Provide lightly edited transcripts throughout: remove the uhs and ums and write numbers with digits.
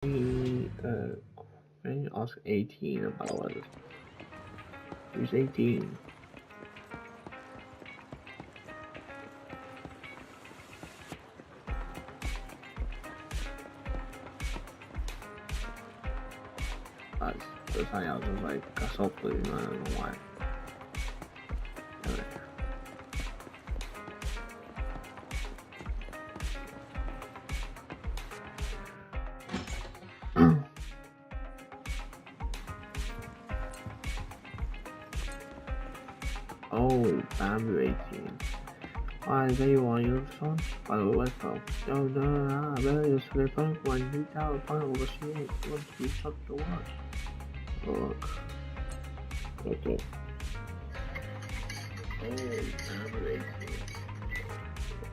I ask 18 about it. Who's 18?这三爻就係加速佢咁樣同埋。Oh, boundary 18. Why they want you son? By the way, so no, better you slip on when you tell upon overseeing what you shut the watch. Look. Okay.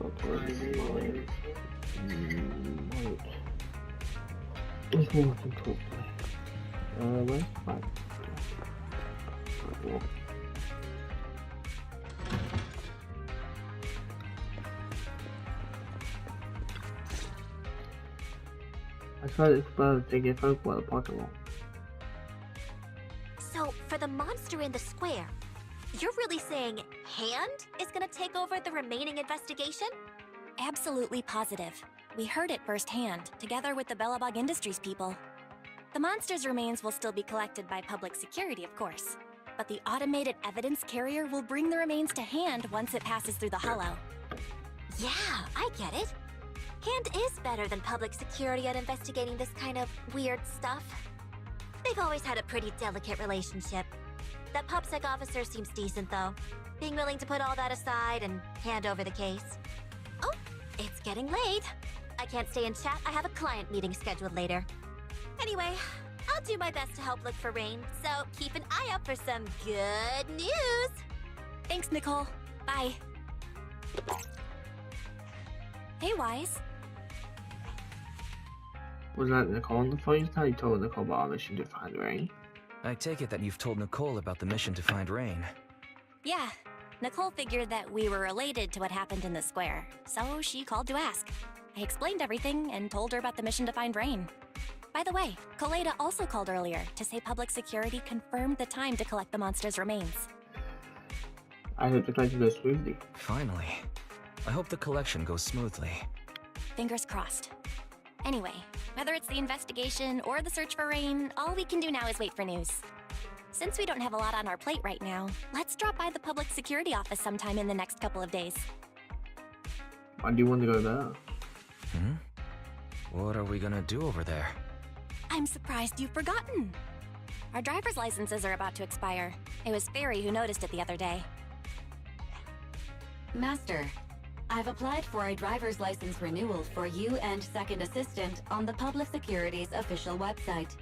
Oh, boundary 18. Okay. It's more control play. Where's my I tried to explore to get folk while possible. So, for the monster in the square, you're really saying Hand is gonna take over the remaining investigation? Absolutely positive. We heard it firsthand, together with the Belobog Industries people. The monster's remains will still be collected by public security, of course. But the automated evidence carrier will bring the remains to Hand once it passes through the hollow. Yeah, I get it. Hand is better than public security at investigating this kind of weird stuff. They've always had a pretty delicate relationship. That PubSec officer seems decent, though, being willing to put all that aside and hand over the case. Oh, it's getting late. I can't stay and chat. I have a client meeting scheduled later. Anyway, I'll do my best to help look for Rain, so keep an eye out for some good news. Thanks, Nicole. Bye. Hey, Wise. Was that Nicole on the phone? You thought you told Nicole about our mission to find Rain? I take it that you've told Nicole about the mission to find Rain. Yeah. Nicole figured that we were related to what happened in the square, so she called to ask. I explained everything and told her about the mission to find Rain. By the way, Koleda also called earlier to say public security confirmed the time to collect the monster's remains. I hope the collection goes smoothly. Finally. I hope the collection goes smoothly. Fingers crossed. Anyway, whether it's the investigation or the search for Rain, all we can do now is wait for news. Since we don't have a lot on our plate right now, let's drop by the public security office sometime in the next couple of days. Why do you want to go there? What are we gonna do over there? I'm surprised you've forgotten. Our driver's licenses are about to expire. It was Fairy who noticed it the other day. Master, I've applied for a driver's license renewal for you and Second Assistant on the Public Security's official website.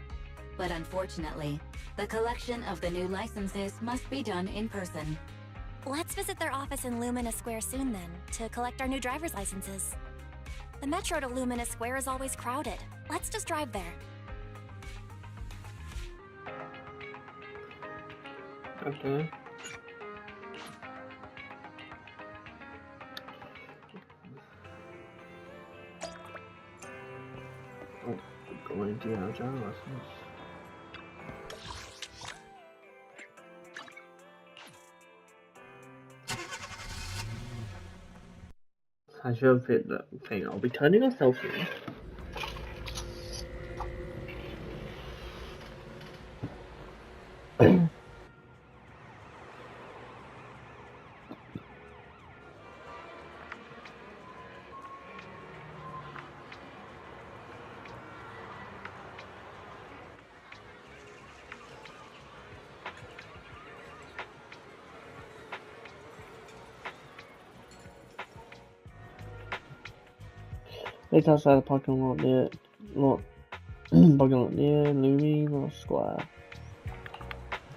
But unfortunately, the collection of the new licenses must be done in person. Let's visit their office in Lumina Square soon then, to collect our new driver's licenses. The metro to Lumina Square is always crowded. Let's just drive there. Okay. Oh, going to our driver's license. I should have hit the thing. I'll be turning a selfie. It's outside the parking lot near Lumina Square.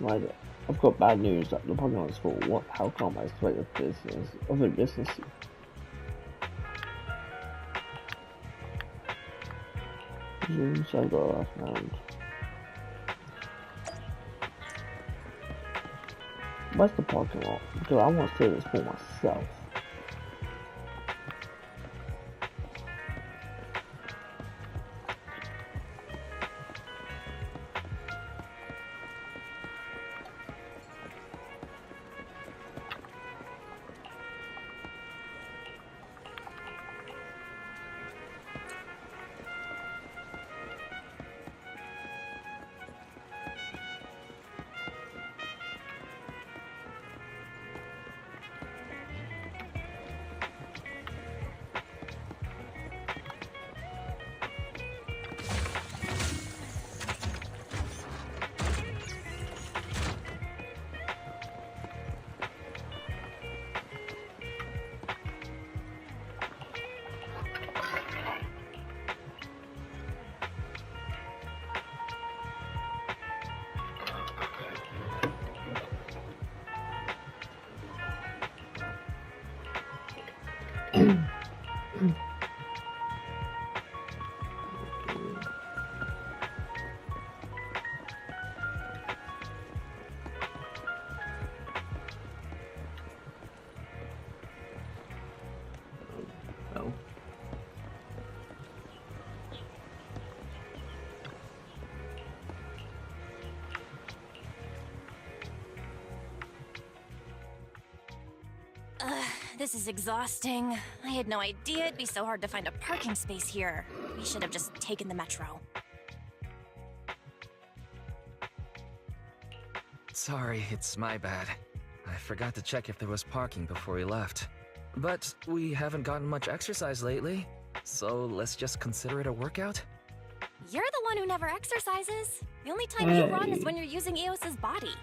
Right, I've got bad news that the parking lot is full. What? How come I expect the business of a business? So I got last round. Where's the parking lot? Because I want to see this for myself. This is exhausting. I had no idea it'd be so hard to find a parking space here. We should have just taken the metro. Sorry, it's my bad. I forgot to check if there was parking before we left. But we haven't gotten much exercise lately, so let's just consider it a workout? You're the one who never exercises. The only time you run is when you're using Eos's body.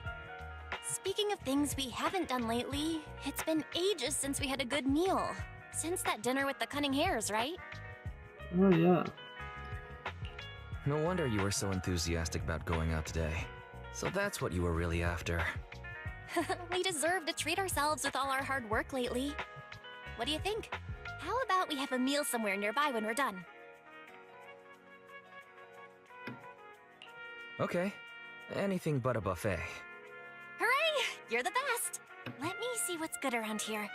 Speaking of things we haven't done lately, it's been ages since we had a good meal. Since that dinner with the cunning hares, right? Oh yeah. No wonder you were so enthusiastic about going out today. So that's what you were really after. We deserve to treat ourselves with all our hard work lately. What do you think? How about we have a meal somewhere nearby when we're done? Okay, anything but a buffet. Hooray! You're the best! Let me see what's good around here.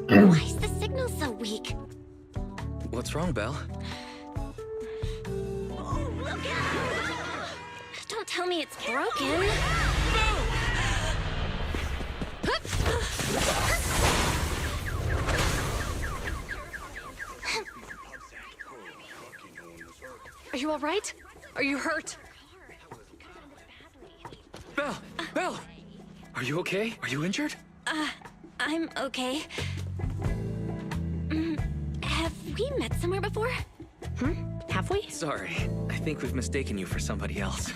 Why is the signal so weak? What's wrong, Belle? Oh, look out! Don't tell me it's broken. Are you all right? Are you hurt? Belle! Belle! Are you okay? Are you injured? I'm okay. Have we met somewhere before? Have we? Sorry, I think we've mistaken you for somebody else.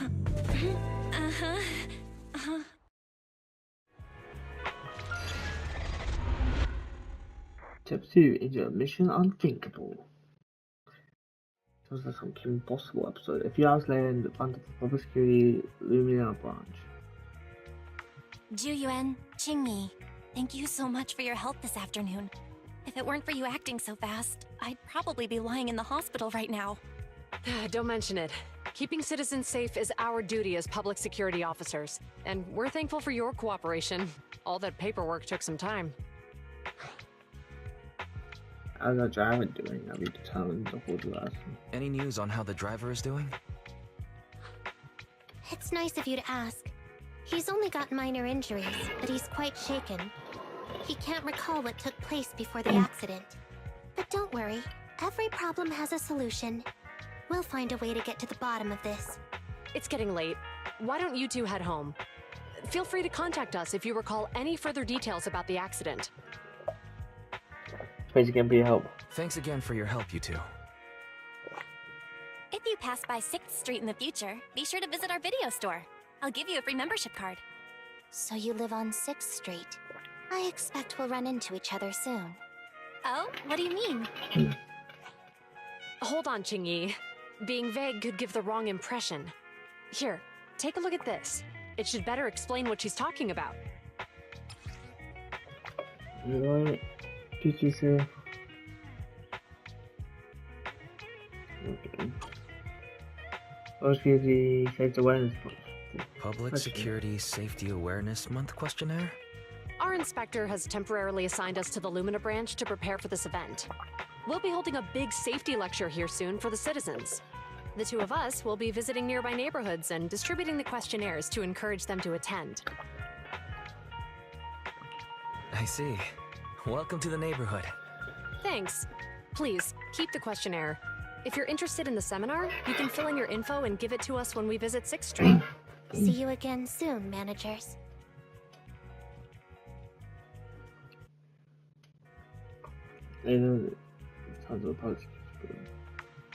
Step 2 is a Mission Unthinkable. Sounds like some Kim Impossible episode. A few hours later in the front of the public security Lumina branch. Zhu Yuan, Qingyi, thank you so much for your help this afternoon. If it weren't for you acting so fast, I'd probably be lying in the hospital right now. Don't mention it. Keeping citizens safe is our duty as public security officers, and we're thankful for your cooperation. All that paperwork took some time. How's that driver doing? I'll be determined to hold the lesson. Any news on how the driver is doing? It's nice of you to ask. He's only got minor injuries, but he's quite shaken. He can't recall what took place before the accident. But don't worry, every problem has a solution. We'll find a way to get to the bottom of this. It's getting late. Why don't you two head home? Feel free to contact us if you recall any further details about the accident. Thanks again for your help. Thanks again for your help, you two. If you pass by 6th Street in the future, be sure to visit our video store. I'll give you a free membership card. So you live on 6th Street. I expect we'll run into each other soon. Oh, what do you mean? Hold on, Qingyi. Being vague could give the wrong impression. Here, take a look at this. It should better explain what she's talking about. What did you say? Okay. What's the safety awareness month? Public Security Safety Awareness Month questionnaire? Our inspector has temporarily assigned us to the Lumina branch to prepare for this event. We'll be holding a big safety lecture here soon for the citizens. The two of us will be visiting nearby neighborhoods and distributing the questionnaires to encourage them to attend. I see. Welcome to the neighborhood. Thanks. Please, keep the questionnaire. If you're interested in the seminar, you can fill in your info and give it to us when we visit 6th Street. See you again soon, managers.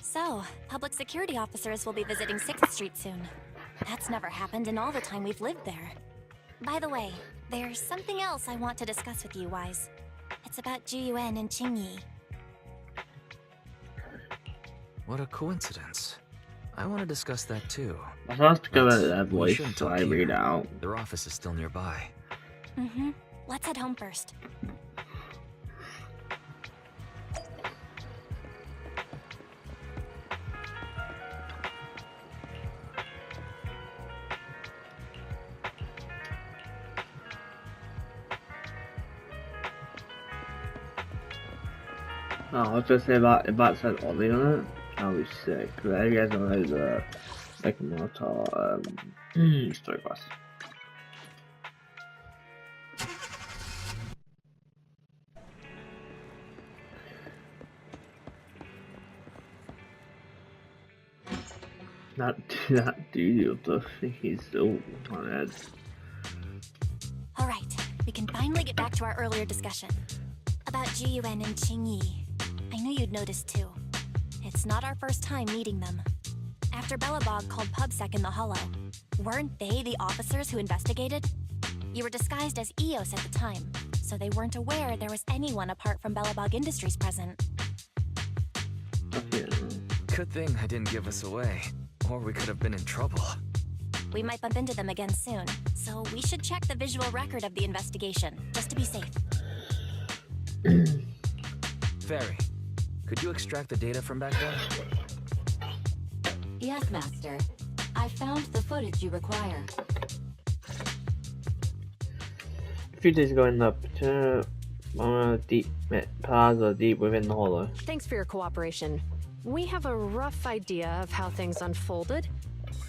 So, public security officers will be visiting 6th Street soon. That's never happened in all the time we've lived there. By the way, there's something else I want to discuss with you, Wise. It's about Zhu Yuan and Qingyi. What a coincidence. I want to discuss that too. I have to go at that We voice shouldn't so talk I read here. out. Their office is still nearby. Let's head home first. No, I was just say about if that said Ollie on it, that would be sick. Because you guys don't know second mortal story quest. Not dude, the he's still on edge. All right, we can finally get back to our earlier discussion. About Zhu Yuan and Qingyi. I knew you'd noticed too. It's not our first time meeting them. After Belobog called PubSec in the Hollow, weren't they the officers who investigated? You were disguised as EOS at the time, so they weren't aware there was anyone apart from Belobog Industries present. Okay. Good thing I didn't give us away, or we could have been in trouble. We might bump into them again soon, so we should check the visual record of the investigation, just to be safe. Fairy, could you extract the data from back there? Yes, Master. I found the footage you require. A few days going up to deep plaza deep within the hollow. Thanks for your cooperation. We have a rough idea of how things unfolded.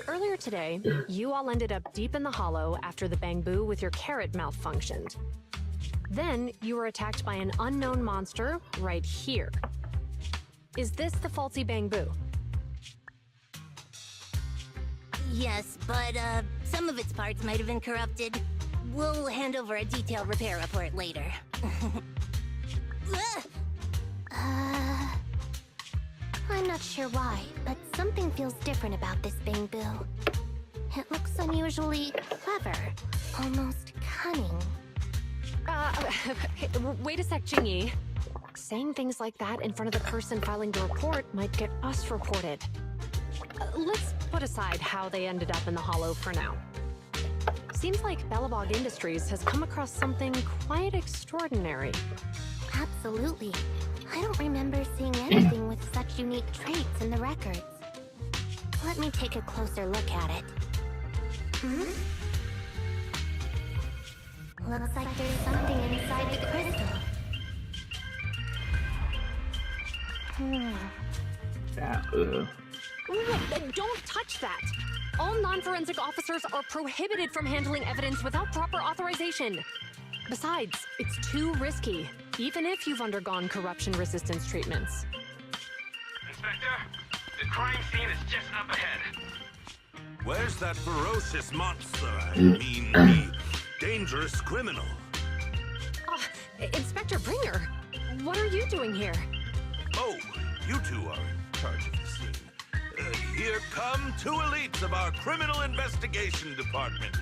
Earlier today, you all ended up deep in the hollow after the bamboo with your carrot malfunctioned. Then, you were attacked by an unknown monster right here. Is this the faulty bamboo? Yes, but some of its parts might have been corrupted. We'll hand over a detailed repair report later. I'm not sure why, but something feels different about this bamboo. It looks unusually clever, almost cunning. Wait a sec, Qingyi. Saying things like that in front of the person filing the report might get us reported. Let's put aside how they ended up in the hollow for now. Seems like Belobog Industries has come across something quite extraordinary. Absolutely. I don't remember seeing anything with such unique traits in the records. Let me take a closer look at it. Looks like there's something inside the crystal. Wait, don't touch that! All non-forensic officers are prohibited from handling evidence without proper authorization. Besides, it's too risky, even if you've undergone corruption resistance treatments. Inspector, the crime scene is just up ahead. Where's that ferocious monster? I mean, the dangerous criminal. Inspector Bringer, what are you doing here? Oh, you two are in charge of the scene. Here come two elites of our criminal investigation department.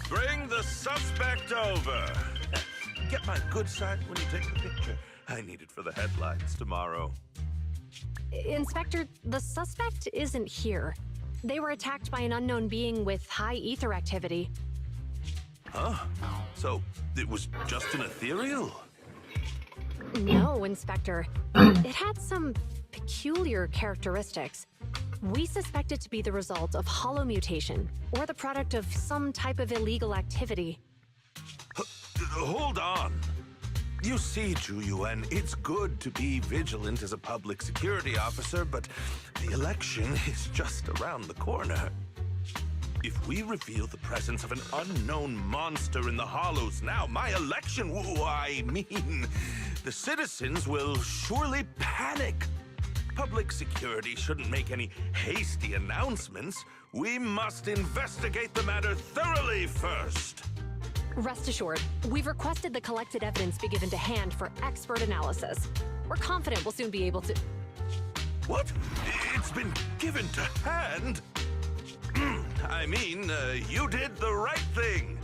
Bring the suspect over. Get my good side when you take the picture. I need it for the headlines tomorrow. Inspector, the suspect isn't here. They were attacked by an unknown being with high ether activity. Huh? So, it was just an ethereal? No, Inspector. It had some peculiar characteristics. We suspect it to be the result of hollow mutation, or the product of some type of illegal activity. Hold on. You see, Zhu Yuan, it's good to be vigilant as a public security officer, but the election is just around the corner. If we reveal the presence of an unknown monster in the Hollows now, my election, I mean, the citizens will surely panic. Public security shouldn't make any hasty announcements. We must investigate the matter thoroughly first. Rest assured, we've requested the collected evidence be given to hand for expert analysis. We're confident we'll soon be able to... What? It's been given to hand? I mean, you did the right thing.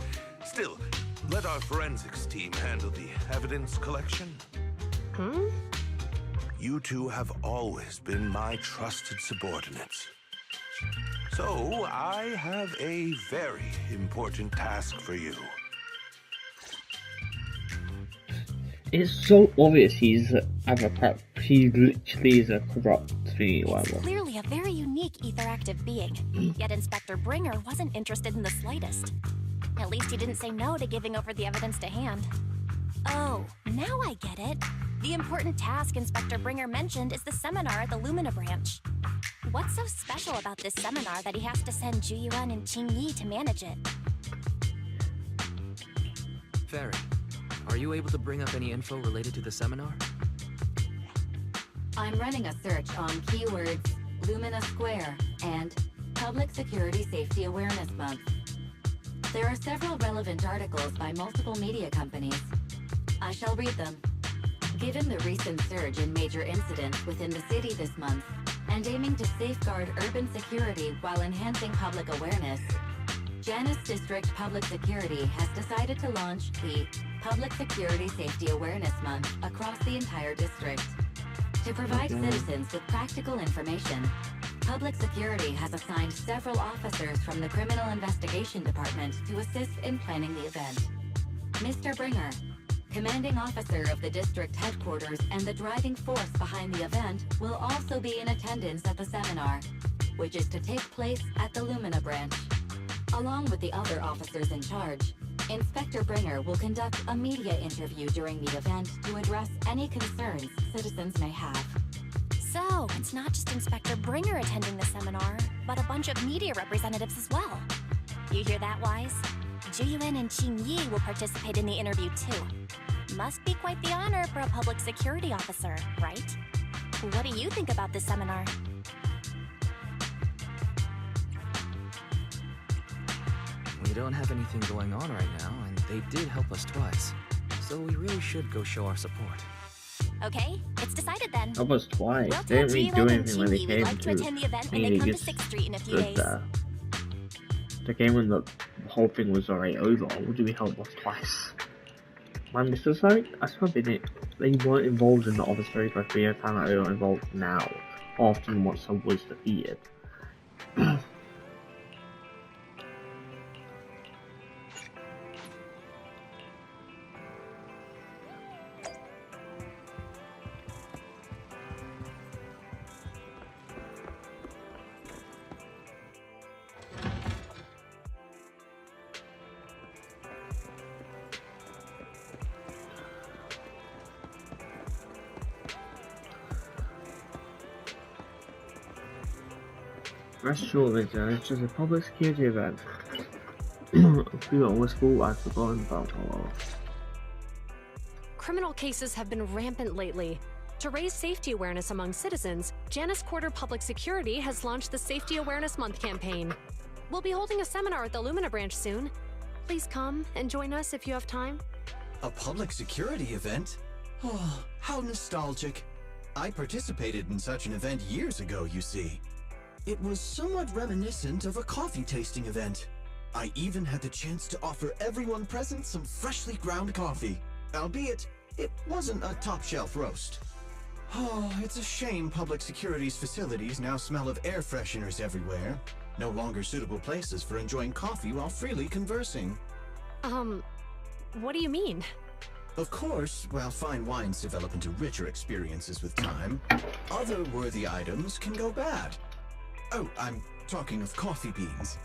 Still, let our forensics team handle the evidence collection. You two have always been my trusted subordinates. So, I have a very important task for you. It's so obvious he's he literally is a corrupt whatever. Clearly a very unique etheractive being. Yet Inspector Bringer wasn't interested in the slightest. At least he didn't say no to giving over the evidence to hand. Oh, now I get it. The important task Inspector Bringer mentioned is the seminar at the Lumina branch. What's so special about this seminar that he has to send Zhu Yuan and Qingyi to manage it? Fairy, are you able to bring up any info related to the seminar? I'm running a search on keywords Lumina Square and Public Security Safety Awareness Month. There are several relevant articles by multiple media companies. I shall read them. Given the recent surge in major incidents within the city this month, and aiming to safeguard urban security while enhancing public awareness, Janus District Public Security has decided to launch the Public Security Safety Awareness Month across the entire district. To provide citizens with practical information, Public Security has assigned several officers from the Criminal Investigation Department to assist in planning the event. Mr. Bringer, commanding officer of the district headquarters and the driving force behind the event, will also be in attendance at the seminar, which is to take place at the Lumina branch. Along with the other officers in charge, Inspector Bringer will conduct a media interview during the event to address any concerns citizens may have. So, it's not just Inspector Bringer attending the seminar, but a bunch of media representatives as well. You hear that, Wise? Zhu Yuan and Qingyi will participate in the interview too. Must be quite the honor for a public security officer, right? What do you think about this seminar? We don't have anything going on right now, and they did help us twice. So we really should go show our support. Okay, it's decided then. That was twice. We'll They tell didn't really Zhu do Yuan and anything when they Qingyi we'd came like to attend the event when they come to 6th Street in a few days. The game when the whole thing was already over. What do we help us twice? My missus, like, I swear they weren't involved in the other stories, but we found out they were involved now, after once someone was defeated. Rest assured, it's just a public security event. We always thought I'd forgotten about all. Criminal cases have been rampant lately. To raise safety awareness among citizens, Janus Quarter Public Security has launched the Safety Awareness Month campaign. We'll be holding a seminar at the Lumina branch soon. Please come and join us if you have time. A public security event? Oh, how nostalgic. I participated in such an event years ago, you see. It was somewhat reminiscent of a coffee tasting event. I even had the chance to offer everyone present some freshly ground coffee, albeit it wasn't a top-shelf roast. Oh, it's a shame public security's facilities now smell of air fresheners everywhere. No longer suitable places for enjoying coffee while freely conversing. What do you mean? Of course, while fine wines develop into richer experiences with time, other worthy items can go bad. Oh, I'm talking of coffee beans.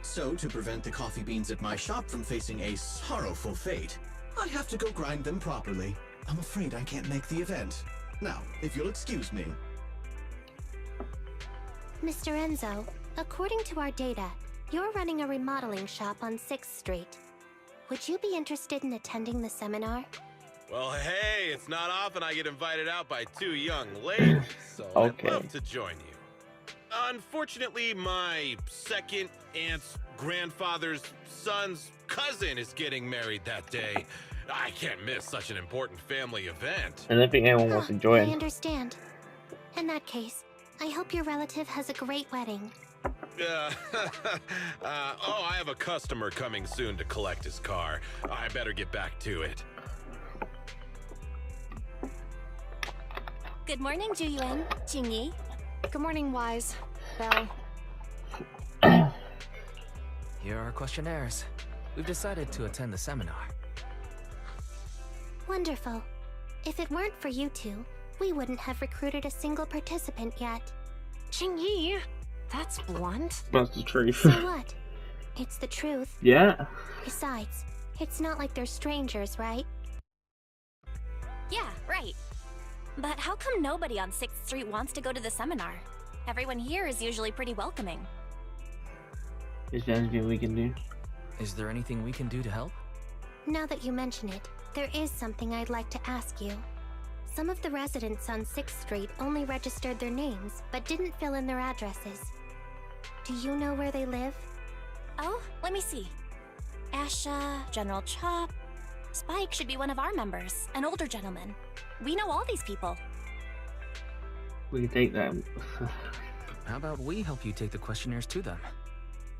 So, to prevent the coffee beans at my shop from facing a sorrowful fate, I have to go grind them properly. I'm afraid I can't make the event. Now, if you'll excuse me. Mr. Enzo, according to our data, you're running a remodeling shop on 6th Street. Would you be interested in attending the seminar? Well, hey, it's not often I get invited out by two young ladies, so Okay. I'd love to join you. Unfortunately, my second aunt's grandfather's son's cousin is getting married that day. I can't miss such an important family event. I don't think anyone wants to join. I understand. In that case, I hope your relative has a great wedding. Oh, I have a customer coming soon to collect his car. I better get back to it. Good morning, Zhu Yuan, Qingyi. Good morning, Wise. Belle. Here are our questionnaires. We've decided to attend the seminar. Wonderful. If it weren't for you two, we wouldn't have recruited a single participant yet. Qingyi! That's blunt. That's the truth. So what? It's the truth. Yeah. Besides, it's not like they're strangers, right? Yeah, right. But how come nobody on 6th Street wants to go to the seminar? Everyone here is usually pretty welcoming. Is there anything we can do? Is there anything we can do to help? Now that you mention it, there is something I'd like to ask you. Some of the residents on 6th Street only registered their names, but didn't fill in their addresses. Do you know where they live? Oh, let me see. Asha, General Chop. Spike should be one of our members, an older gentleman. We know all these people. We can take them. How about we help you take the questionnaires to them?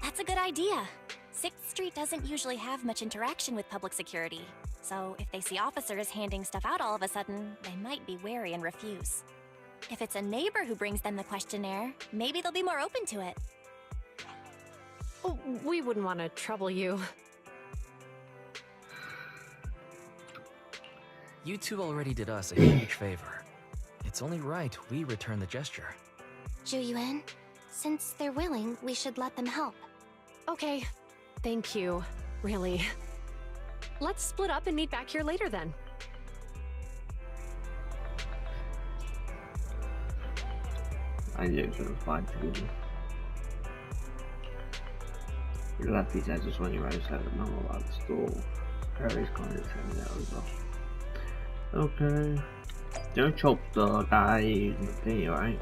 That's a good idea. 6th Street doesn't usually have much interaction with public security, so if they see officers handing stuff out all of a sudden, they might be wary and refuse. If it's a neighbor who brings them the questionnaire, maybe they'll be more open to it. Oh, we wouldn't want to trouble you. You two already did us a huge favor. It's only right we return the gesture. Zhu Yuan, since they're willing, we should let them help. Okay, thank you. Really. Let's split up and meet back here later then. I knew it was gonna fight together. You're lucky I just went your outside of mum about the store. Harry's kind of saying that as well. Okay. Don't chop the guy in the thing, right?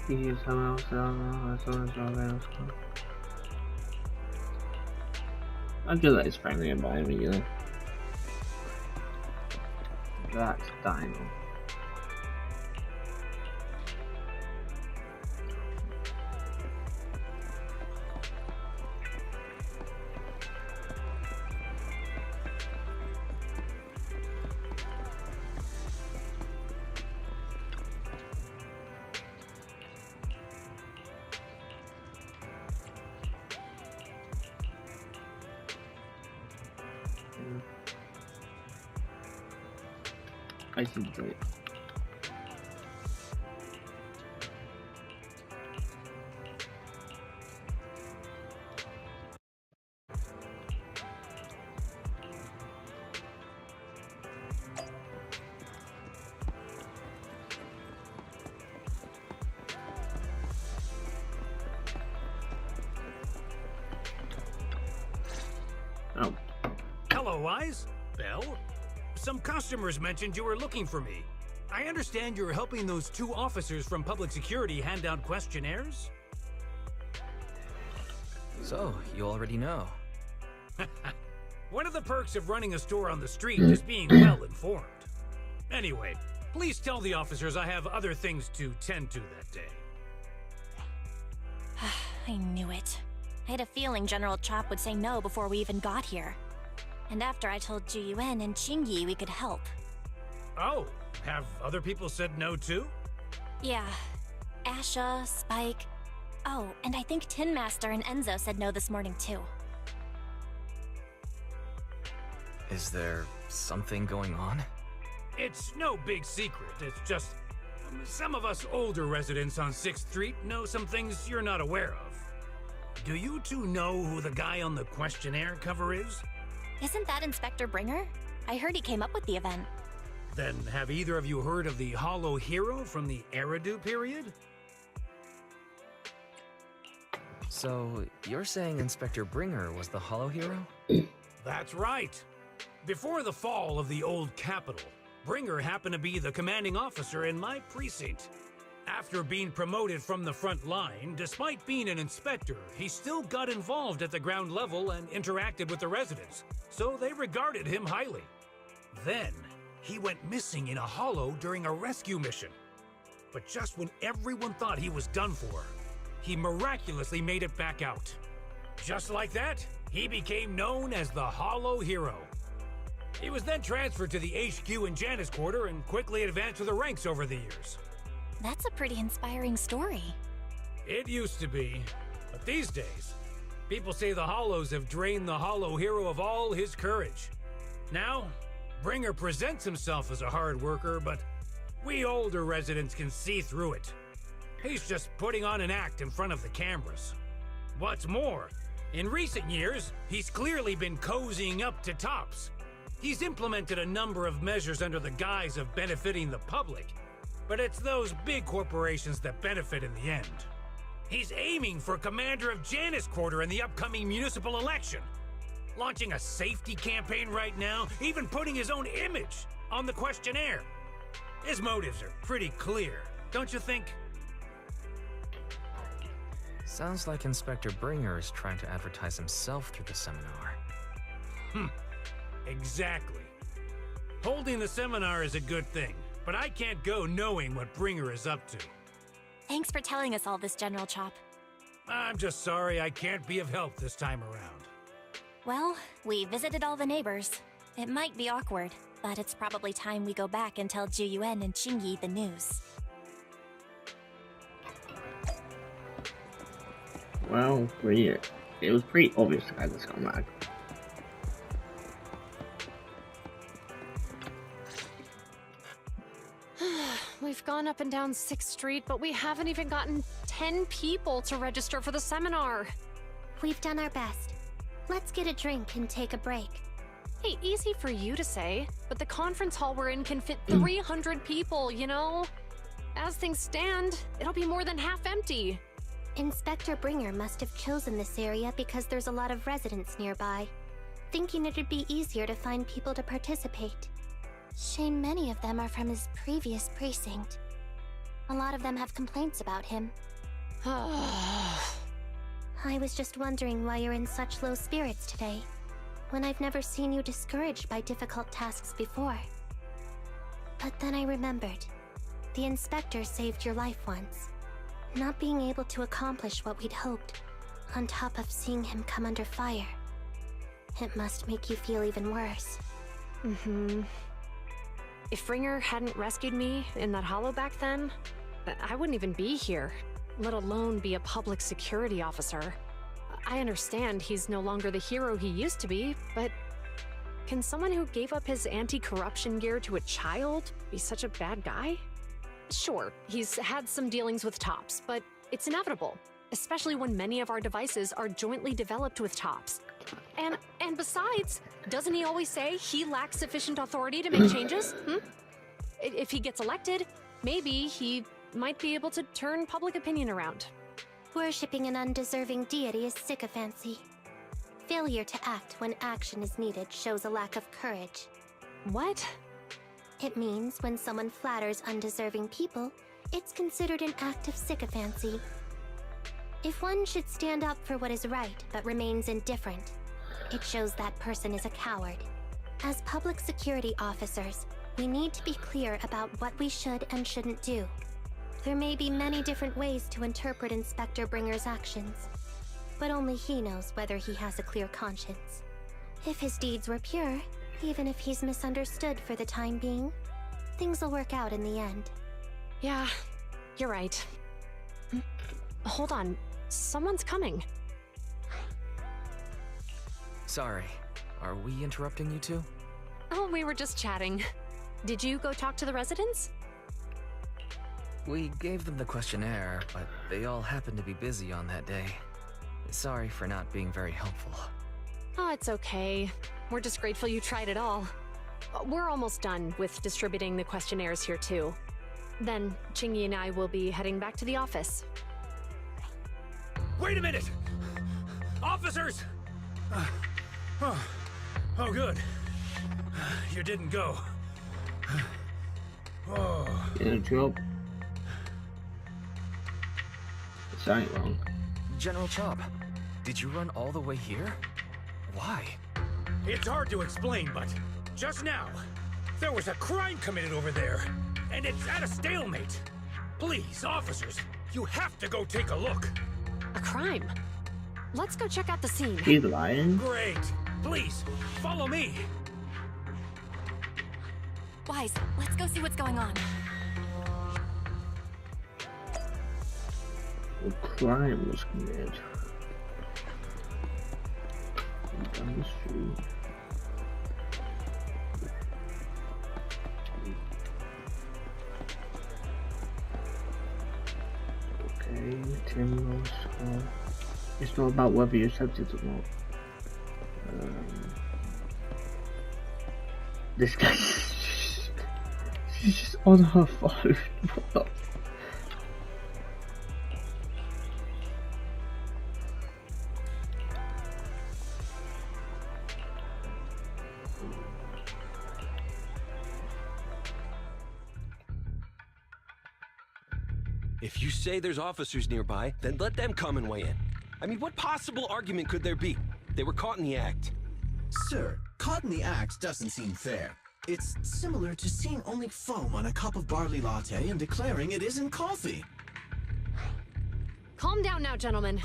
You someone else as soon as you're else. I do that it's friendly environment, you know. That's Dino. I see great. Oh. Hello, Wise. Belle? Some customers mentioned you were looking for me. I understand you're helping those two officers from public security hand out questionnaires? So, you already know. One of the perks of running a store on the street is being well informed. Anyway, please tell the officers I have other things to tend to that day. I knew it. I had a feeling General Chop would say no before we even got here. And after I told Zhu Yuan and Qingyi we could help. Oh, have other people said no too? Yeah. Asha, Spike. Oh, and I think Tin Master and Enzo said no this morning too. Is there something going on? It's no big secret. It's just some of us older residents on 6th Street know some things you're not aware of. Do you two know who the guy on the questionnaire cover is? Isn't that Inspector Bringer? I heard he came up with the event. Then have either of you heard of the Hollow Hero from the Eridu period? So, you're saying Inspector Bringer was the Hollow Hero? That's right. Before the fall of the old capital, Bringer happened to be the commanding officer in my precinct. After being promoted from the front line, despite being an inspector, he still got involved at the ground level and interacted with the residents, so they regarded him highly. Then, he went missing in a hollow during a rescue mission. But just when everyone thought he was done for, he miraculously made it back out. Just like that, he became known as the Hollow Hero. He was then transferred to the HQ in Janus Quarter and quickly advanced to the ranks over the years. That's a pretty inspiring story. It used to be, but these days, people say the Hollows have drained the Hollow Hero of all his courage. Now, Bringer presents himself as a hard worker, but we older residents can see through it. He's just putting on an act in front of the cameras. What's more, in recent years, he's clearly been cozying up to Tops. He's implemented a number of measures under the guise of benefiting the public, but it's those big corporations that benefit in the end. He's aiming for commander of Janus Quarter in the upcoming municipal election, launching a safety campaign right now, even putting his own image on the questionnaire. His motives are pretty clear, don't you think? Sounds like Inspector Bringer is trying to advertise himself through the seminar. Exactly. Holding the seminar is a good thing, but I can't go knowing what Bringer is up to. Thanks for telling us all this, General Chop. I'm just sorry I can't be of help this time around. Well, we visited all the neighbors. It might be awkward, but it's probably time we go back and tell Zhu Yuan and Qingyi the news. Well, it was pretty obvious the guy's a scumbag. We've gone up and down 6th Street, but we haven't even gotten 10 people to register for the seminar. We've done our best. Let's get a drink and take a break. Hey, easy for you to say, but the conference hall we're in can fit 300 people, you know? As things stand, it'll be more than half empty. Inspector Bringer must have chosen this area because there's a lot of residents nearby, thinking it'd be easier to find people to participate. Shame many of them are from his previous precinct. A lot of them have complaints about him. I was just wondering why you're in such low spirits today, when I've never seen you discouraged by difficult tasks before. But then I remembered. The inspector saved your life once. Not being able to accomplish what we'd hoped, on top of seeing him come under fire. It must make you feel even worse. If Bringer hadn't rescued me in that hollow back then, I wouldn't even be here, let alone be a public security officer. I understand he's no longer the hero he used to be, but can someone who gave up his anti-corruption gear to a child be such a bad guy? Sure, he's had some dealings with Tops, but it's inevitable, especially when many of our devices are jointly developed with Tops. And besides, doesn't he always say he lacks sufficient authority to make changes? If he gets elected, maybe he might be able to turn public opinion around. Worshipping an undeserving deity is sycophancy. Failure to act when action is needed shows a lack of courage. What? It means when someone flatters undeserving people, it's considered an act of sycophancy. If one should stand up for what is right but remains indifferent, it shows that person is a coward. As public security officers, we need to be clear about what we should and shouldn't do. There may be many different ways to interpret Inspector Bringer's actions, but only he knows whether he has a clear conscience. If his deeds were pure, even if he's misunderstood for the time being, things will work out in the end. Yeah, you're right. Hold on, someone's coming. Sorry, are we interrupting you two? Oh, we were just chatting. Did you go talk to the residents? We gave them the questionnaire, but they all happened to be busy on that day. Sorry for not being very helpful. Oh, it's okay. We're just grateful you tried it all. We're almost done with distributing the questionnaires here too. Then, Qingyi and I will be heading back to the office. Wait a minute! Officers! Oh, good. You didn't go. Oh. In a job. This ain't wrong. General Chop, did you run all the way here? Why? It's hard to explain, but just now, there was a crime committed over there, and it's at a stalemate. Please, officers, you have to go take a look. A crime? Let's go check out the scene. He's lying. Great. Please, follow me. Wise, let's go see what's going on. A crime was committed. Down the street. general score. It's not about whether you accept it or not. This guy, she's just on her phone. What the? If you say there's officers nearby, then let them come and weigh in. I mean, what possible argument could there be? They were caught in the act. Sir, caught in the act doesn't seem fair. It's similar to seeing only foam on a cup of barley latte and declaring it isn't coffee. Calm down now, gentlemen.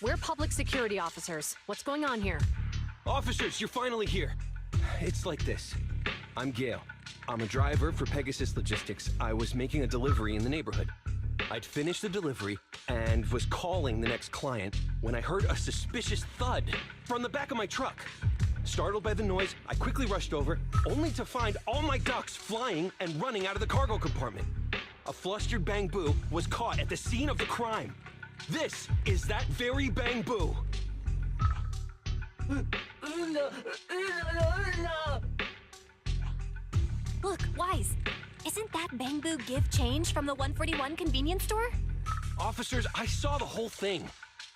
We're public security officers. What's going on here? Officers, you're finally here. It's like this. I'm Gale. I'm a driver for Pegasus Logistics. I was making a delivery in the neighborhood. I'd finished the delivery and was calling the next client when I heard a suspicious thud from the back of my truck. Startled by the noise, I quickly rushed over, only to find all my ducks flying and running out of the cargo compartment. A flustered Bang Boo was caught at the scene of the crime. This is that very Bang Boo. Look, Wise. Isn't that Bang Boo give change from the 141 convenience store? Officers, I saw the whole thing.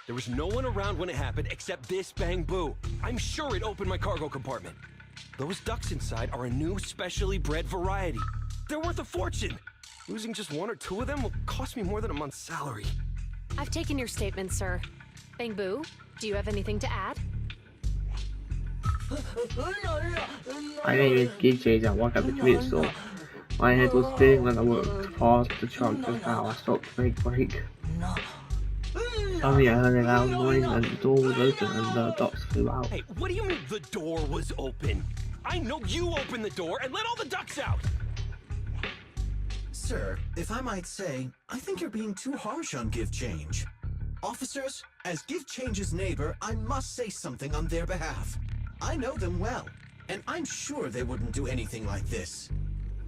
There was no one around when it happened except this Bang Boo. I'm sure it opened my cargo compartment. Those ducks inside are a new specially bred variety. They're worth a fortune. Losing just one or two of them will cost me more than a month's salary. I've taken your statement, sir. Bang Boo, do you have anything to add? I didn't even give change. I walked out the convenience store. My head was spinning when I walked past the truck just now. I stopped to make a break. Suddenly I heard a loud noise and the door was open and the ducks flew out. Hey, what do you mean the door was open? I know you opened the door and let all the ducks out! Sir, if I might say, I think you're being too harsh on Give Change. Officers, as Give Change's neighbor, I must say something on their behalf. I know them well, and I'm sure they wouldn't do anything like this.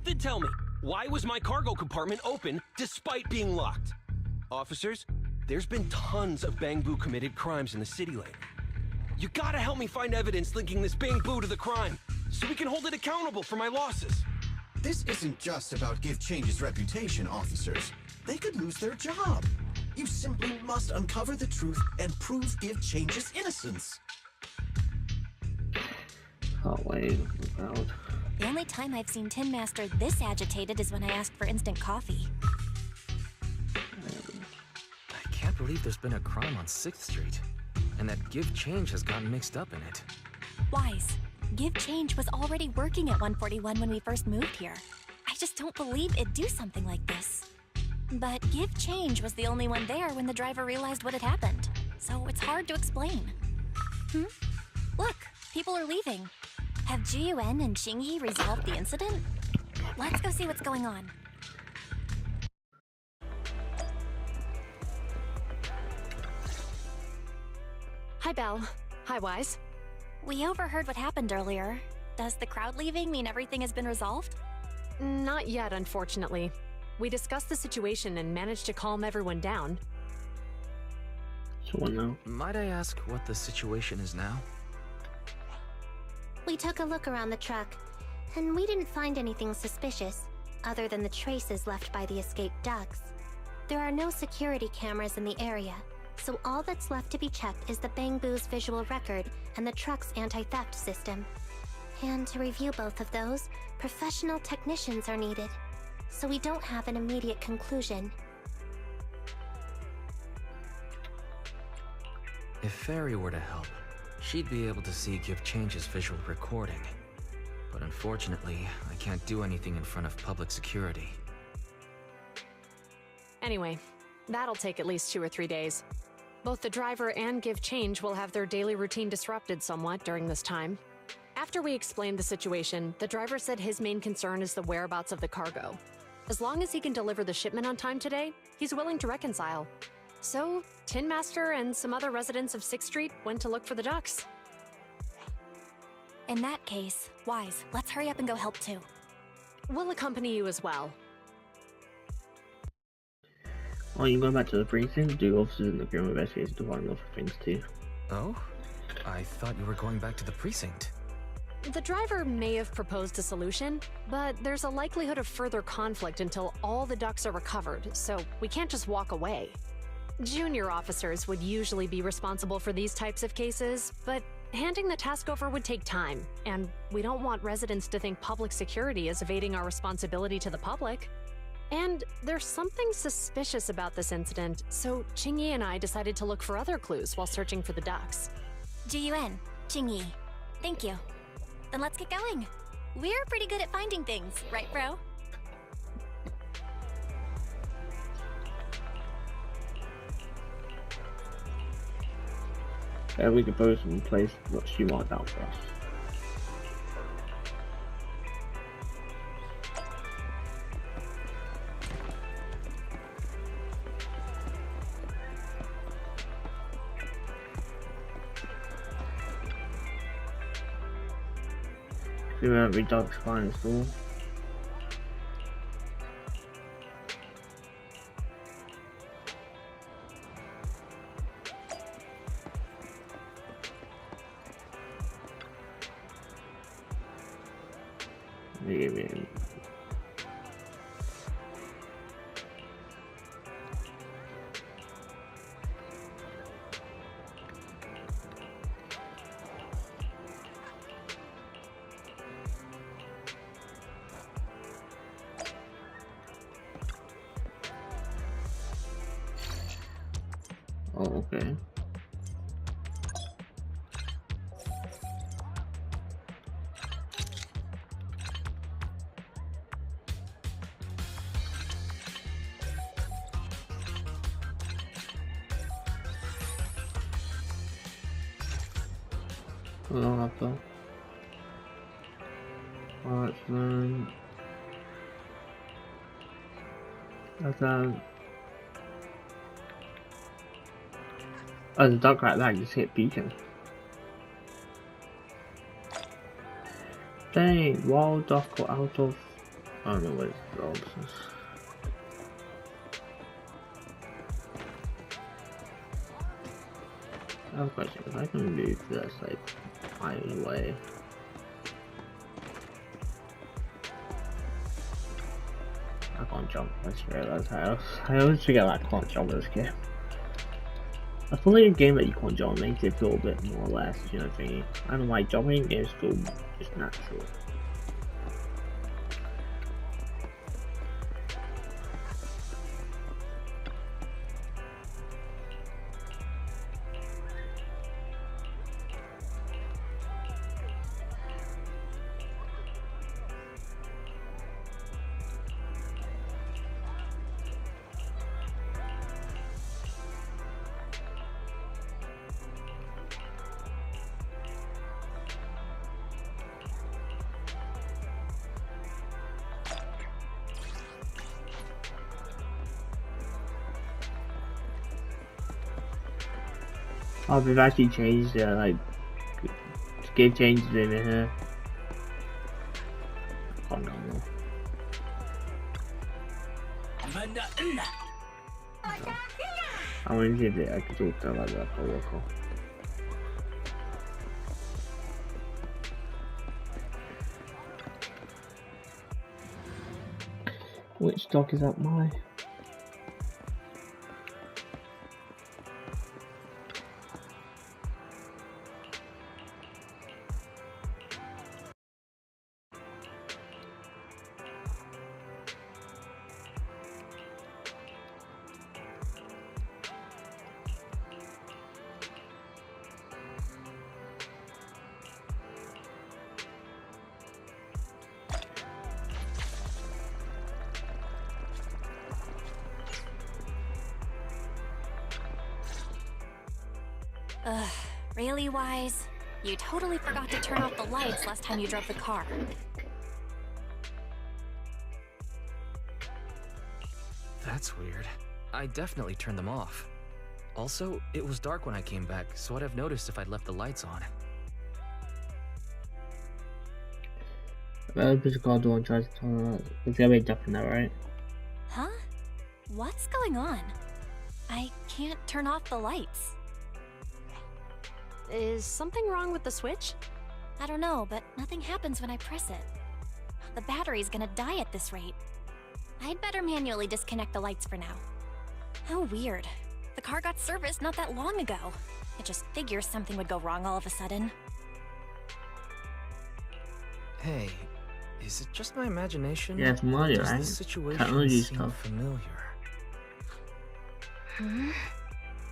Then tell me, why was my cargo compartment open despite being locked? Officers, there's been tons of Bang Boo committed crimes in the city lately. You gotta help me find evidence linking this Bang Boo to the crime, so we can hold it accountable for my losses. This isn't just about Give Change's reputation, officers. They could lose their job. You simply must uncover the truth and prove Give Change's innocence. Oh wait, about. The only time I've seen Tin Master this agitated is when I asked for instant coffee. I can't believe there's been a crime on 6th Street, and that Give Change has gotten mixed up in it. Wise, Give Change was already working at 141 when we first moved here. I just don't believe it'd do something like this. But Give Change was the only one there when the driver realized what had happened, so it's hard to explain. Look, people are leaving. Have Zhu Yuan and Qingyi resolved the incident? Let's go see what's going on. Hi, Belle. Hi, Wise. We overheard what happened earlier. Does the crowd leaving mean everything has been resolved? Not yet, unfortunately. We discussed the situation and managed to calm everyone down. So what now? Might I ask what the situation is now? We took a look around the truck, and we didn't find anything suspicious, other than the traces left by the escaped ducks. There are no security cameras in the area, so all that's left to be checked is the Bang Boo's visual record and the truck's anti-theft system. And to review both of those, professional technicians are needed, so we don't have an immediate conclusion. If Fairy were to help, she'd be able to see Give Change's visual recording. But unfortunately, I can't do anything in front of public security. Anyway, that'll take at least 2 or 3 days. Both the driver and Give Change will have their daily routine disrupted somewhat during this time. After we explained the situation, the driver said his main concern is the whereabouts of the cargo. As long as he can deliver the shipment on time today, he's willing to reconcile. So, Tin Master and some other residents of 6th Street went to look for the ducks. In that case, Wise, let's hurry up and go help too. We'll accompany you as well. Oh, you go back to the precinct? Do officers in the criminal investigation department look for things too? Oh? I thought you were going back to the precinct. The driver may have proposed a solution, but there's a likelihood of further conflict until all the ducks are recovered, so we can't just walk away. Junior officers would usually be responsible for these types of cases, but handing the task over would take time, and we don't want residents to think public security is evading our responsibility to the public. And there's something suspicious about this incident, so Qingyi and I decided to look for other clues while searching for the ducks. Zhu Yuan, Qingyi. Thank you. Then let's get going. We're pretty good at finding things, right, bro? Yeah, we could pose in place what she marked out for us. Do every dog's fine store. Maybe. Oh, okay. We don't have to. Alright, then. Oh, the dog like that just hit beacon. Dang, wild dog got out of. I don't know what it's called. I have a question. If I can move this like either way. I can't jump. I just realized I always forget that I can't jump in this game. I feel like a game that you can't jump makes it feel a bit more or less, you know, thingy. I don't like jumping games feel just natural. Oh, they've actually changed, like, game changes in here. Oh no, no. I want to see if I could talk to about that for local. Which dog is up my? Ugh, really, Wise? You totally forgot to turn off the lights last time you drove the car. That's weird. I definitely turned them off. Also, it was dark when I came back, so I'd have noticed if I'd left the lights on. Opens the car door and tries to turn it on. There's gonna be a duck in there, right? Huh? What's going on? I can't turn off the lights. Is something wrong with the switch? I don't know, but nothing happens when I press it. The battery's gonna die at this rate. I'd better manually disconnect the lights for now. How weird. The car got serviced not that long ago. I just figure something would go wrong all of a sudden. Hey, is it just my imagination? Yeah, it's familiar, Does right? this situation Technology seem stuff. familiar?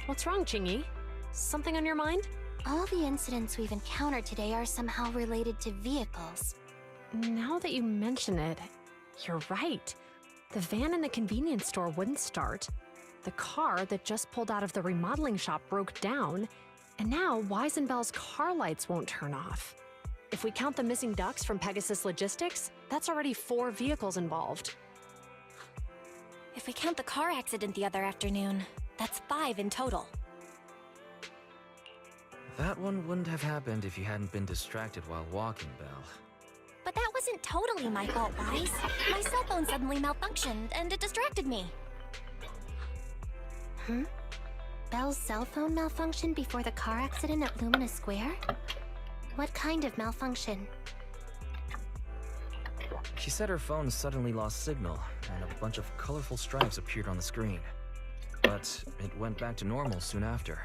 What's wrong, Qingyi? Something on your mind? All the incidents we've encountered today are somehow related to vehicles. Now that you mention it, you're right. The van in the convenience store wouldn't start. The car that just pulled out of the remodeling shop broke down. And now Weisenbell's car lights won't turn off. If we count the missing ducks from Pegasus Logistics, that's already 4 vehicles involved. If we count the car accident the other afternoon, that's 5 in total. That one wouldn't have happened if you hadn't been distracted while walking, Belle. But that wasn't totally my fault, Wise. My cell phone suddenly malfunctioned, and it distracted me. Belle's cell phone malfunctioned before the car accident at Lumina Square? What kind of malfunction? She said her phone suddenly lost signal, and a bunch of colorful stripes appeared on the screen. But it went back to normal soon after.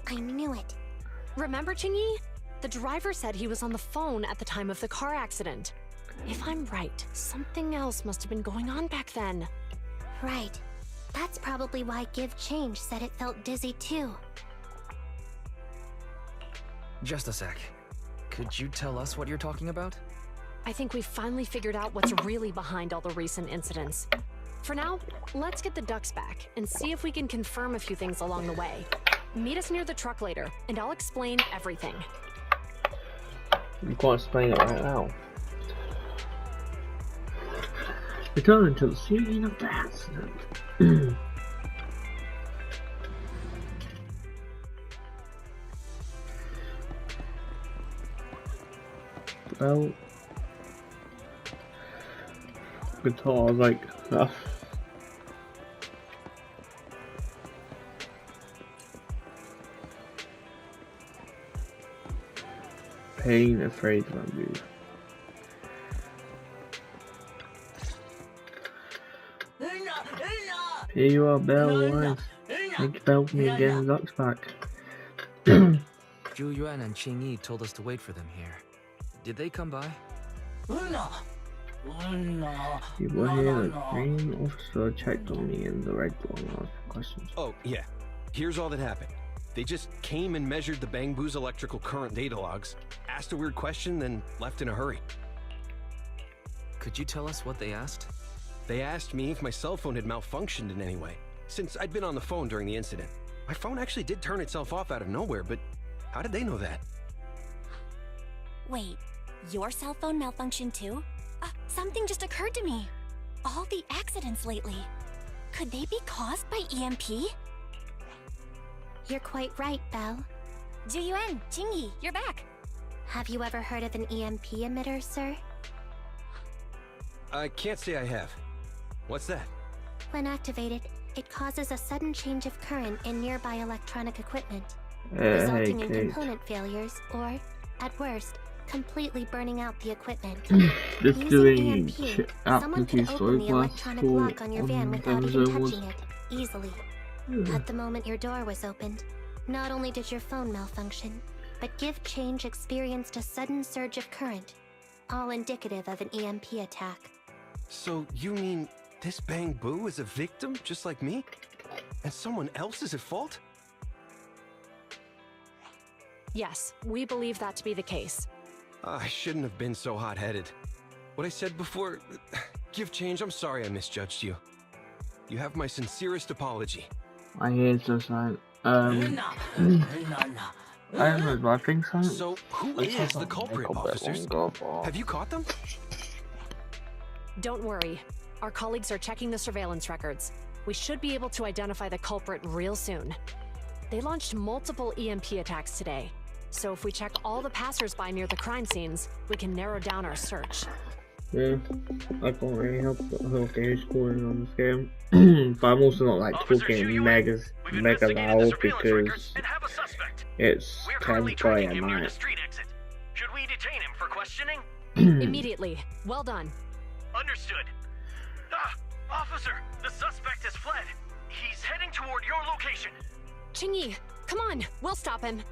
I knew it. Remember, Qingyi? The driver said he was on the phone at the time of the car accident. If I'm right, something else must have been going on back then. Right. That's probably why Give Change said it felt dizzy too. Just a sec. Could you tell us what you're talking about? I think we've finally figured out what's really behind all the recent incidents. For now, let's get the ducks back and see if we can confirm a few things along the way. Meet us near the truck later, and I'll explain everything. You can't explain it right now. Return to the scene of the accident. Well, guitar like that. Pain, afraid of that move. Here you are, Belle. Wise. Thank you for helping me get the ducks back. Zhu Yuan and Qingyi told us to wait for them here. Did they come by? You were here, the green officer checked on me and the red one asked questions. Oh, yeah. Here's all that happened. They just came and measured the Bangbu's electrical current data logs, asked a weird question, then left in a hurry. Could you tell us what they asked? They asked me if my cell phone had malfunctioned in any way, since I'd been on the phone during the incident. My phone actually did turn itself off out of nowhere, but how did they know that? Wait, your cell phone malfunctioned too? Something just occurred to me. All the accidents lately, could they be caused by EMP? You're quite right, Belle. Zhu Yuan, Qingyi, you're back. Have you ever heard of an EMP emitter, sir? I can't say I have. What's that? When activated, it causes a sudden change of current in nearby electronic equipment, Hey, resulting in Kate. component failures or, at worst, completely burning out the equipment. Just Using doing EMP, someone aptitude could story open the class electronic for lock on your van without even Amazon was. touching it, easily. At the moment your door was opened, not only did your phone malfunction, but Give Change experienced a sudden surge of current, all indicative of an EMP attack. So you mean this Bangbu is a victim just like me? And someone else is at fault? Yes, we believe that to be the case. I shouldn't have been so hot-headed. What I said before... Give Change, I'm sorry I misjudged you. You have my sincerest apology. I hear so sad. I don't know, do I think so? So, who is the culprit, officers? Have you caught them? Don't worry. Our colleagues are checking the surveillance records. We should be able to identify the culprit real soon. They launched multiple EMP attacks today, so if we check all the passers-by near the crime scenes, we can narrow down our search. Yeah, I can't really help who's scoring on this game. But I'm also not like talking mega loud because it's 10:30 at night. Should we detain him for questioning? Immediately. Well done. Understood. Ah, officer, the suspect has fled. He's heading toward your location. Qingyi, come on. We'll stop him.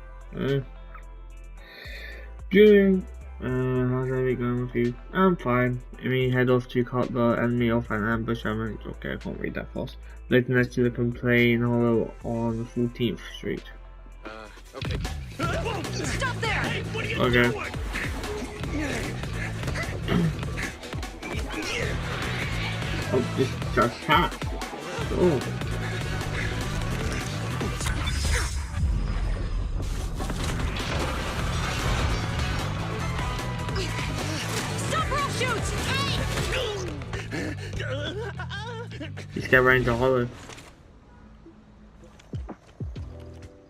Julian, how's everything going with you? I'm fine. I mean, head off to cut the enemy off an ambush. Okay, I can't read that fast. Later next to the complaint hollow on 14th Street. Okay. Stop there! Hey, what are you Okay. doing? Oh, this just happened. Oh. Stop or I'll shoot! Let's get right into hollow.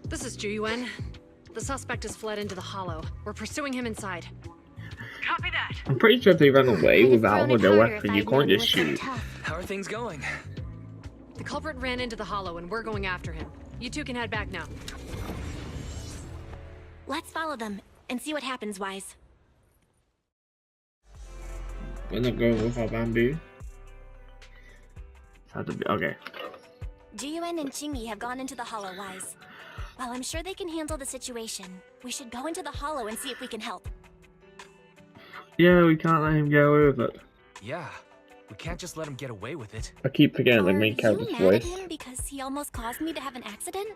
This is Zhu Yuan. The suspect has fled into the hollow. We're pursuing him inside. Copy that. I'm pretty sure if they run away I'd have without thrown it their harder weapon, if you I'd can't known he just was so shoot. tough. How are things going? The culprit ran into the hollow and we're going after him. You two can head back now. Let's follow them and see what happens, Wise. We're not going with our bamboo. It's had to be okay. Zhu Yuan and Qingyi have gone into the hollow, Wise. While I'm sure they can handle the situation, we should go into the hollow and see if we can help. Yeah, we can't let him get away with it. Yeah, we can't just let him get away with it. I keep forgetting the Are main character's you mad voice. at him because he almost caused me to have an accident?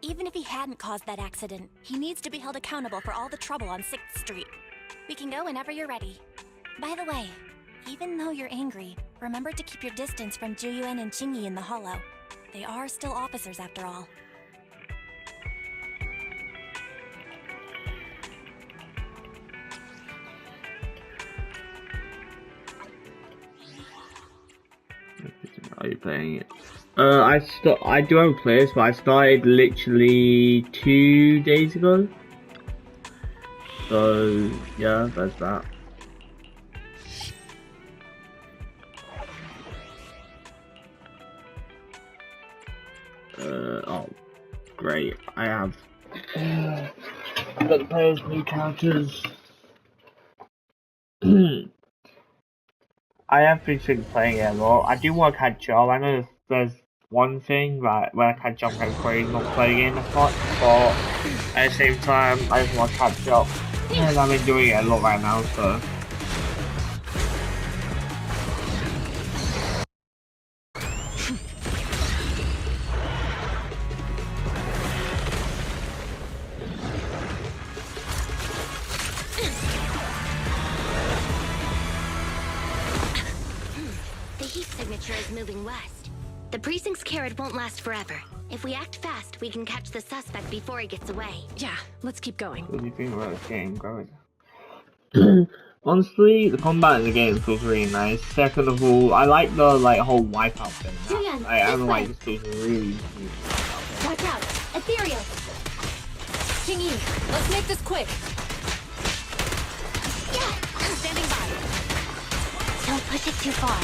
Even if he hadn't caused that accident, he needs to be held accountable for all the trouble on 6th Street. We can go whenever you're ready. By the way, even though you're angry, remember to keep your distance from Zhu Yuan and Qingyi in the hollow. They are still officers after all. Are you playing it? I do have a playlist, but I started literally 2 days ago. So yeah, that's that. Oh, great! I have. I've got to play as new characters. I have been playing it a lot. I do want to catch up. I know there's one thing that when I catch up, I'm probably not playing it as much, but at the same time, I just want to catch up. And I've been doing it a lot right now, so. The heat signature is moving west. The precinct's carrot won't last forever. If we act fast, we can catch the suspect before he gets away. Yeah, let's keep going. What do you think about this game, guys? Honestly, the combat in the game feels really nice. Second of all, I like the whole wipeout thing. Julian, I don't know this why way. it just feels really. Watch out! Ethereal! Qingyi, let's make this quick. Yeah! Standing by. Don't push it too far.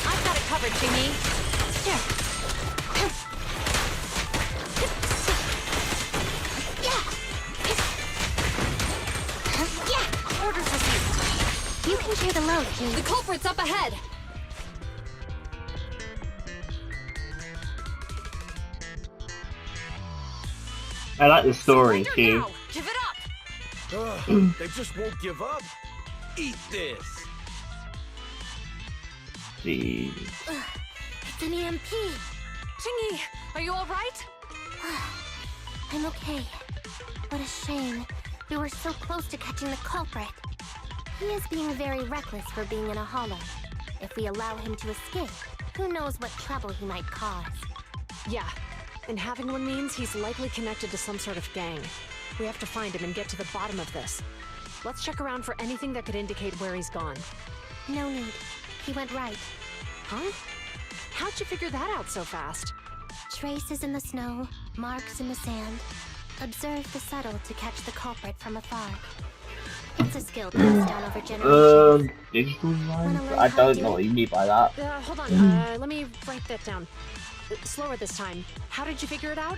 I've got it covered, Qingyi. Sure. Yeah! Orders received. You can share the load, Qingyi. The culprit's up ahead. I like the story Surrender too. now. Give it up. Ugh, they just won't give up. Eat this. Jeez. It's an EMP. Qingyi, are you all right? I'm okay. What a shame. We were so close to catching the culprit. He is being very reckless for being in a hollow. If we allow him to escape, who knows what trouble he might cause. Yeah, and having one means he's likely connected to some sort of gang. We have to find him and get to the bottom of this. Let's check around for anything that could indicate where he's gone. No need. He went right. Huh? How'd you figure that out so fast? Traces in the snow, marks in the sand. Observe the subtle to catch the culprit from afar. It's a skill passed down over generations. Digital lines? Wanna learn I how to don't do know it? what you mean by that. Hold on, let me write that down. Slower this time. How did you figure it out?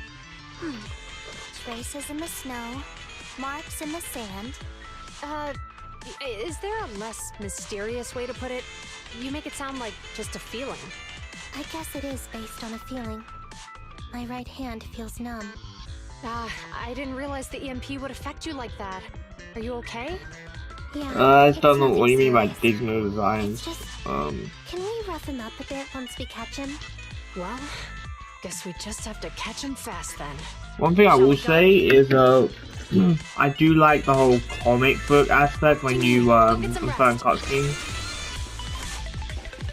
Traces in the snow, marks in the sand. Is there a less mysterious way to put it? You make it sound like just a feeling. I guess it is based on a feeling. My right hand feels numb. I didn't realize the EMP would affect you like that. Are you okay? Yeah. I just don't it's know what you mean by nothing serious. digital designs. It's just, Um, can we rough him up a bit once we catch him? Well, guess we just have to catch him fast then. one thing I will say is, I do like the whole comic book aspect when you, confirm cutscenes.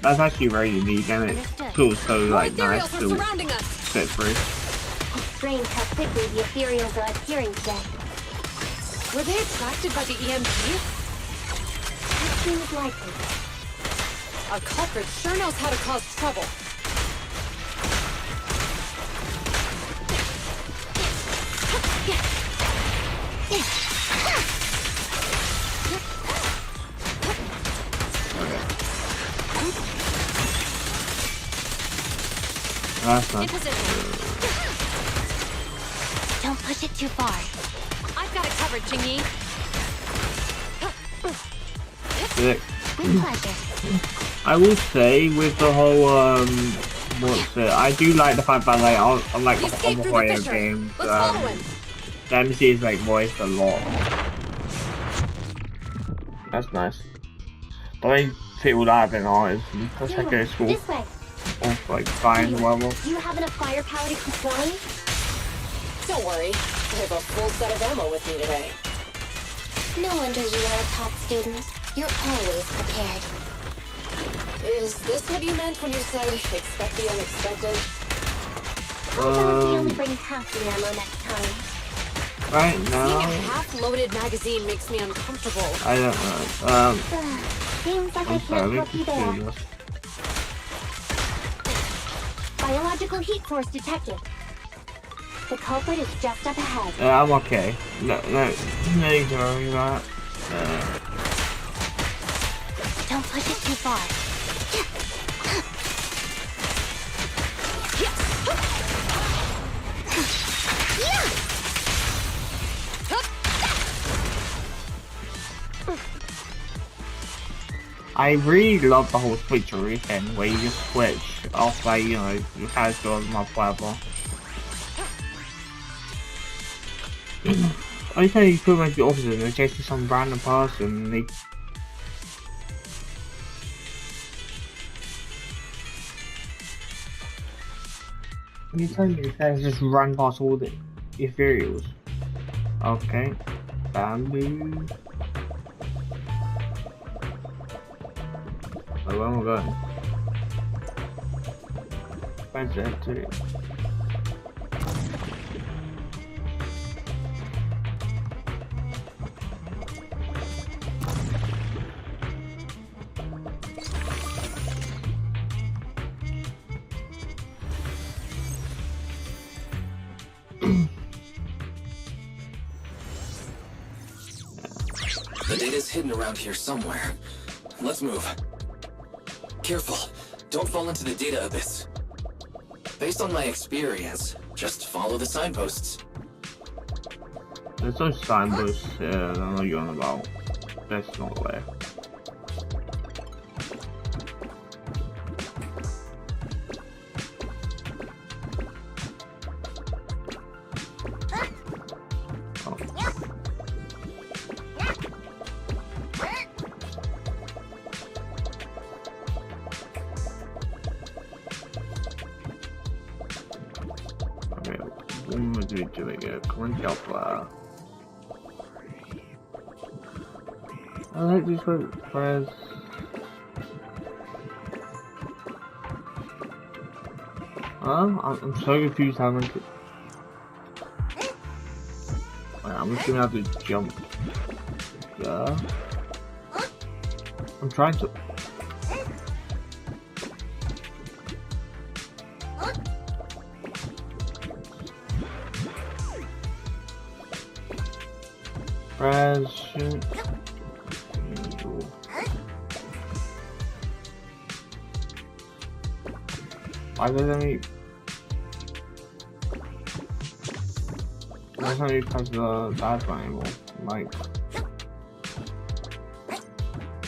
That's actually very unique, and it feels so, like, nice to sit through. It's strange how quickly the ethereals are adhering today. Were they attracted by the EMP? That seems likely. A culprit sure knows how to cause trouble. That's nice. In position. Don't push it too far. I've got it covered, Qingyi. Sick. With pleasure. I will say with the whole what's it? I do like the fact that like on like He escaped through the Horror fissure. games, Let's follow him. the MC is like voiced a lot. That's nice. The way people that have been artists in secondary school, This way. or like fine level. Do you have enough firepower to keep going? Don't worry. I have a full set of ammo with me today. No wonder you are a top student. You're always prepared. Is this what you meant when you said expect the unexpected? I'll tell if we only bring half the ammo next time. Right Seeing now, a half-loaded magazine makes me uncomfortable. I don't know. Seems like I I'm can't sorry, help you there. serious. Biological heat source detected. The culprit is just up ahead. I'm okay. No, you can worry about. Don't push it too far. I really love the whole switcheroo thing where you just switch off like, you know, your character on my whatever. I say you put like the opposite and they chase some random person and they you tell me the guys just run past all the ethereals. Okay. Bamboo. Oh, where am I going? Where's that too? The data's hidden around here somewhere. Let's move. Careful. Don't fall into the data abyss. Based on my experience, just follow the signposts. There's no signposts here, I don't know what you're on about. That's not where. Oh. Okay, what am I doing here? Come on, help. I like this one, whereas... I'm so confused how I'm going to... Wait, I'm just gonna have to jump. Yeah. I'm trying to... Press... Why doesn't he? That's only because the that's anymore. Like,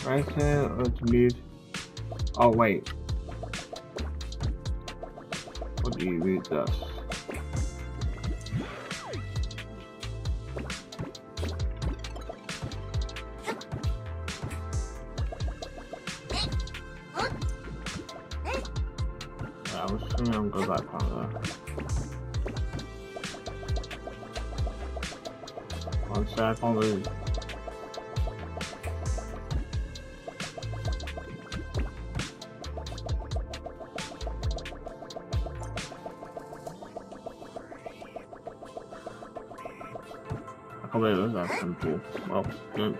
right here, let's move. Oh wait. What do you read this? I was assuming I'm going back on there. One sec, I'll lose. I can't believe it was that simple. Well, good.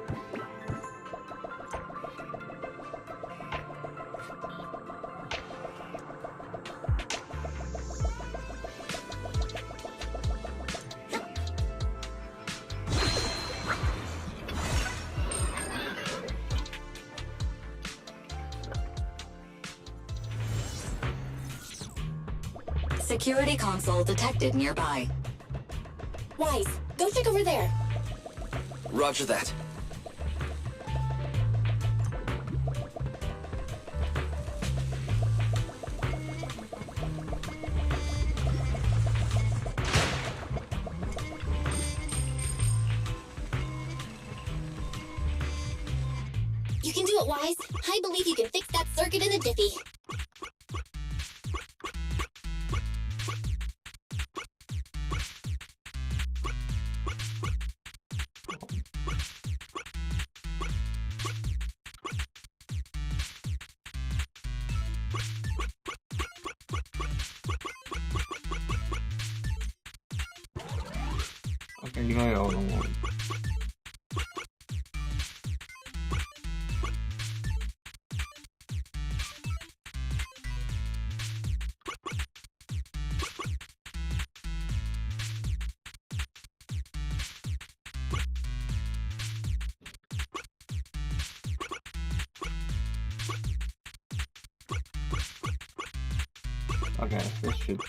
Security console detected nearby. Wise, go check over there. Roger that. You can do it, Wise. I believe you can fix that circuit in a jiffy. Okay, you got it all in one. Okay, this should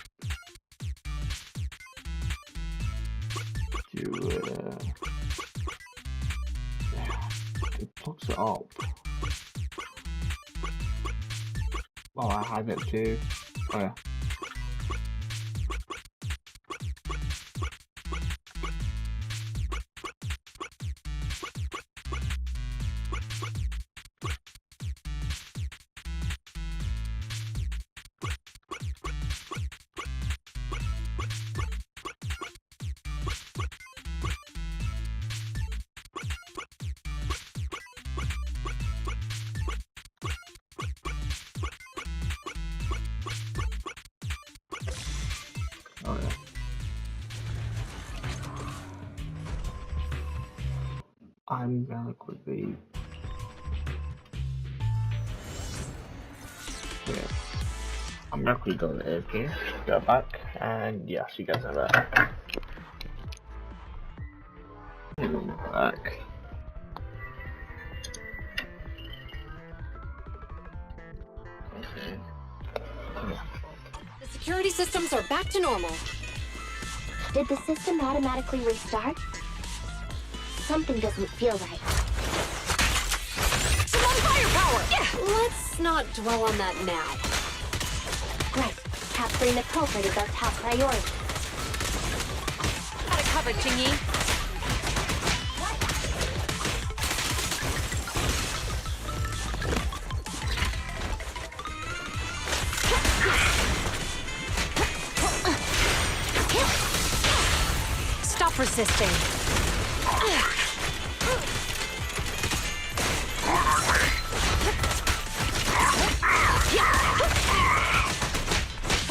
do it plugs it up. Oh, I had it too. Oh yeah. Oh yeah. I'm gonna quickly. Yeah. I'm gonna quickly go to AFK, go back, and yeah, see you guys in there. Back. Okay. The security systems are back to normal. Did the system automatically restart? Something doesn't feel right. Some on firepower! Yeah! Let's not dwell on that now. Right. Capturing the culprit is our top priority. Got it covered, Qingyi. Stop resisting.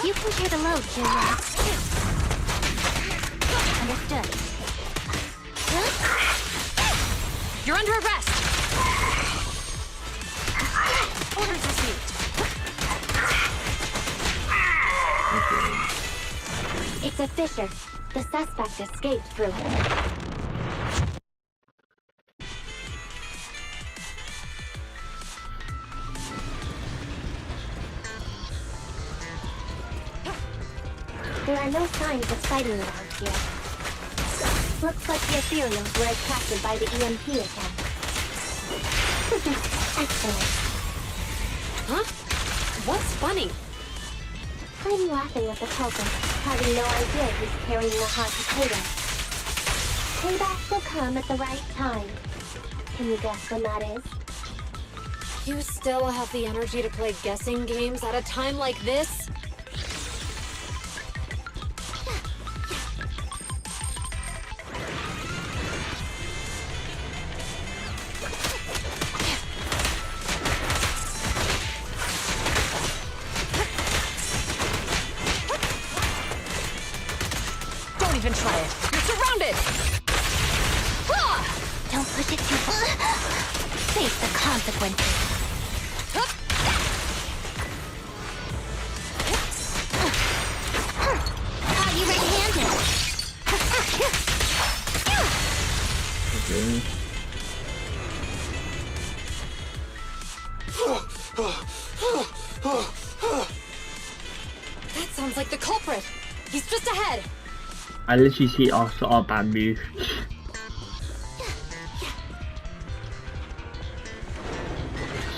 You can clear the load, Julia. Understood. You're under arrest. Orders received. It's a Fisher. The suspect escaped through it. There are no signs of fighting around here. Looks like the ethereals were attracted by the EMP attempt. Excellent. Huh? What's funny? I'm laughing at the culprit, having no idea he's carrying a hot potato. Payback will come at the right time. Can you guess when that is? You still have the energy to play guessing games at a time like this? Don't even try it. You're surrounded! Don't push it too far. Face the consequences. Caught you red-handed. That sounds like the culprit. He's just ahead. I literally see also a bad move.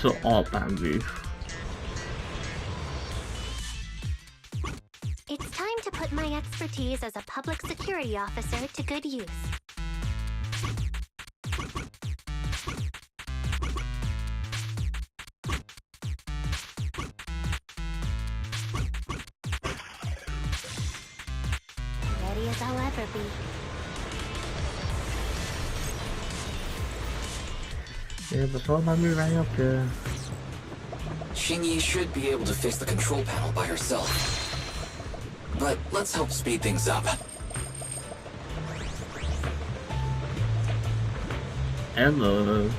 So all bad move. It's time to put my expertise as a public security officer to good use. Ready as I'll ever be. Yeah, but all bad move right up there. Qingyi should be able to fix the control panel by herself. But let's help speed things up. Hello.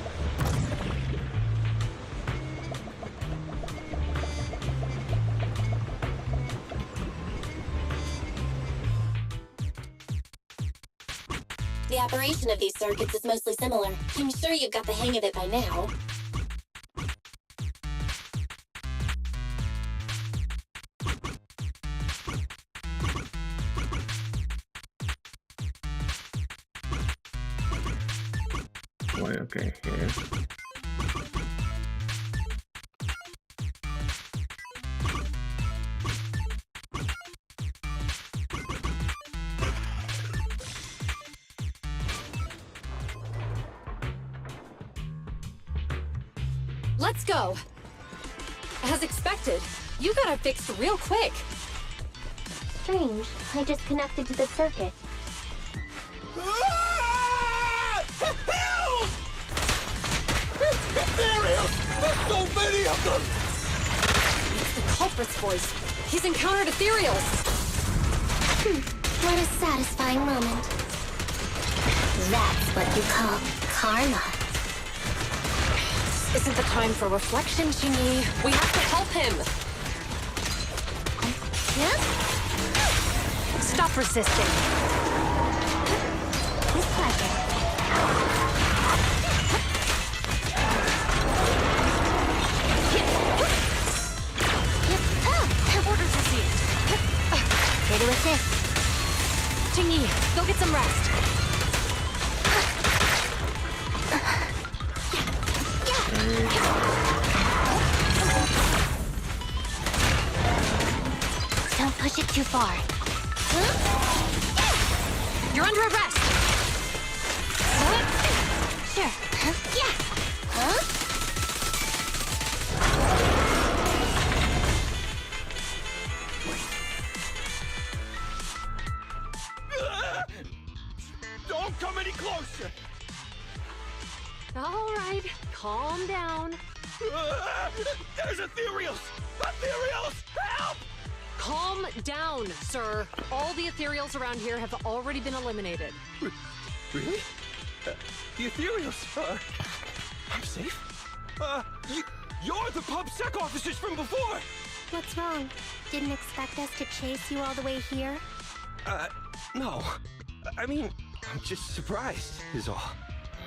The operation of these circuits is mostly similar. I'm sure you've got the hang of it by now. Boy, okay, here. Let's go. As expected, you got it fixed real quick. Strange, I just connected to the circuit. There's so many of them! It's the culprit's voice. He's encountered ethereals. What a satisfying moment. That's what you call karma. This isn't the time for reflection, Qingyi. We have to help him. Stop resisting. With pleasure. Orders received. Here to assist. Qingyi, go get some rest. Don't push it too far. You're under arrest. Sure. Yeah. Huh? Don't come any closer! All right, calm down. There's ethereals! Ethereals! Help! Calm down, sir. All the ethereals around here have already been eliminated. Really? The ethereals are... I'm safe? You're the PubSec officers from before! What's wrong? Didn't expect us to chase you all the way here? No. I mean, I'm just surprised, is all.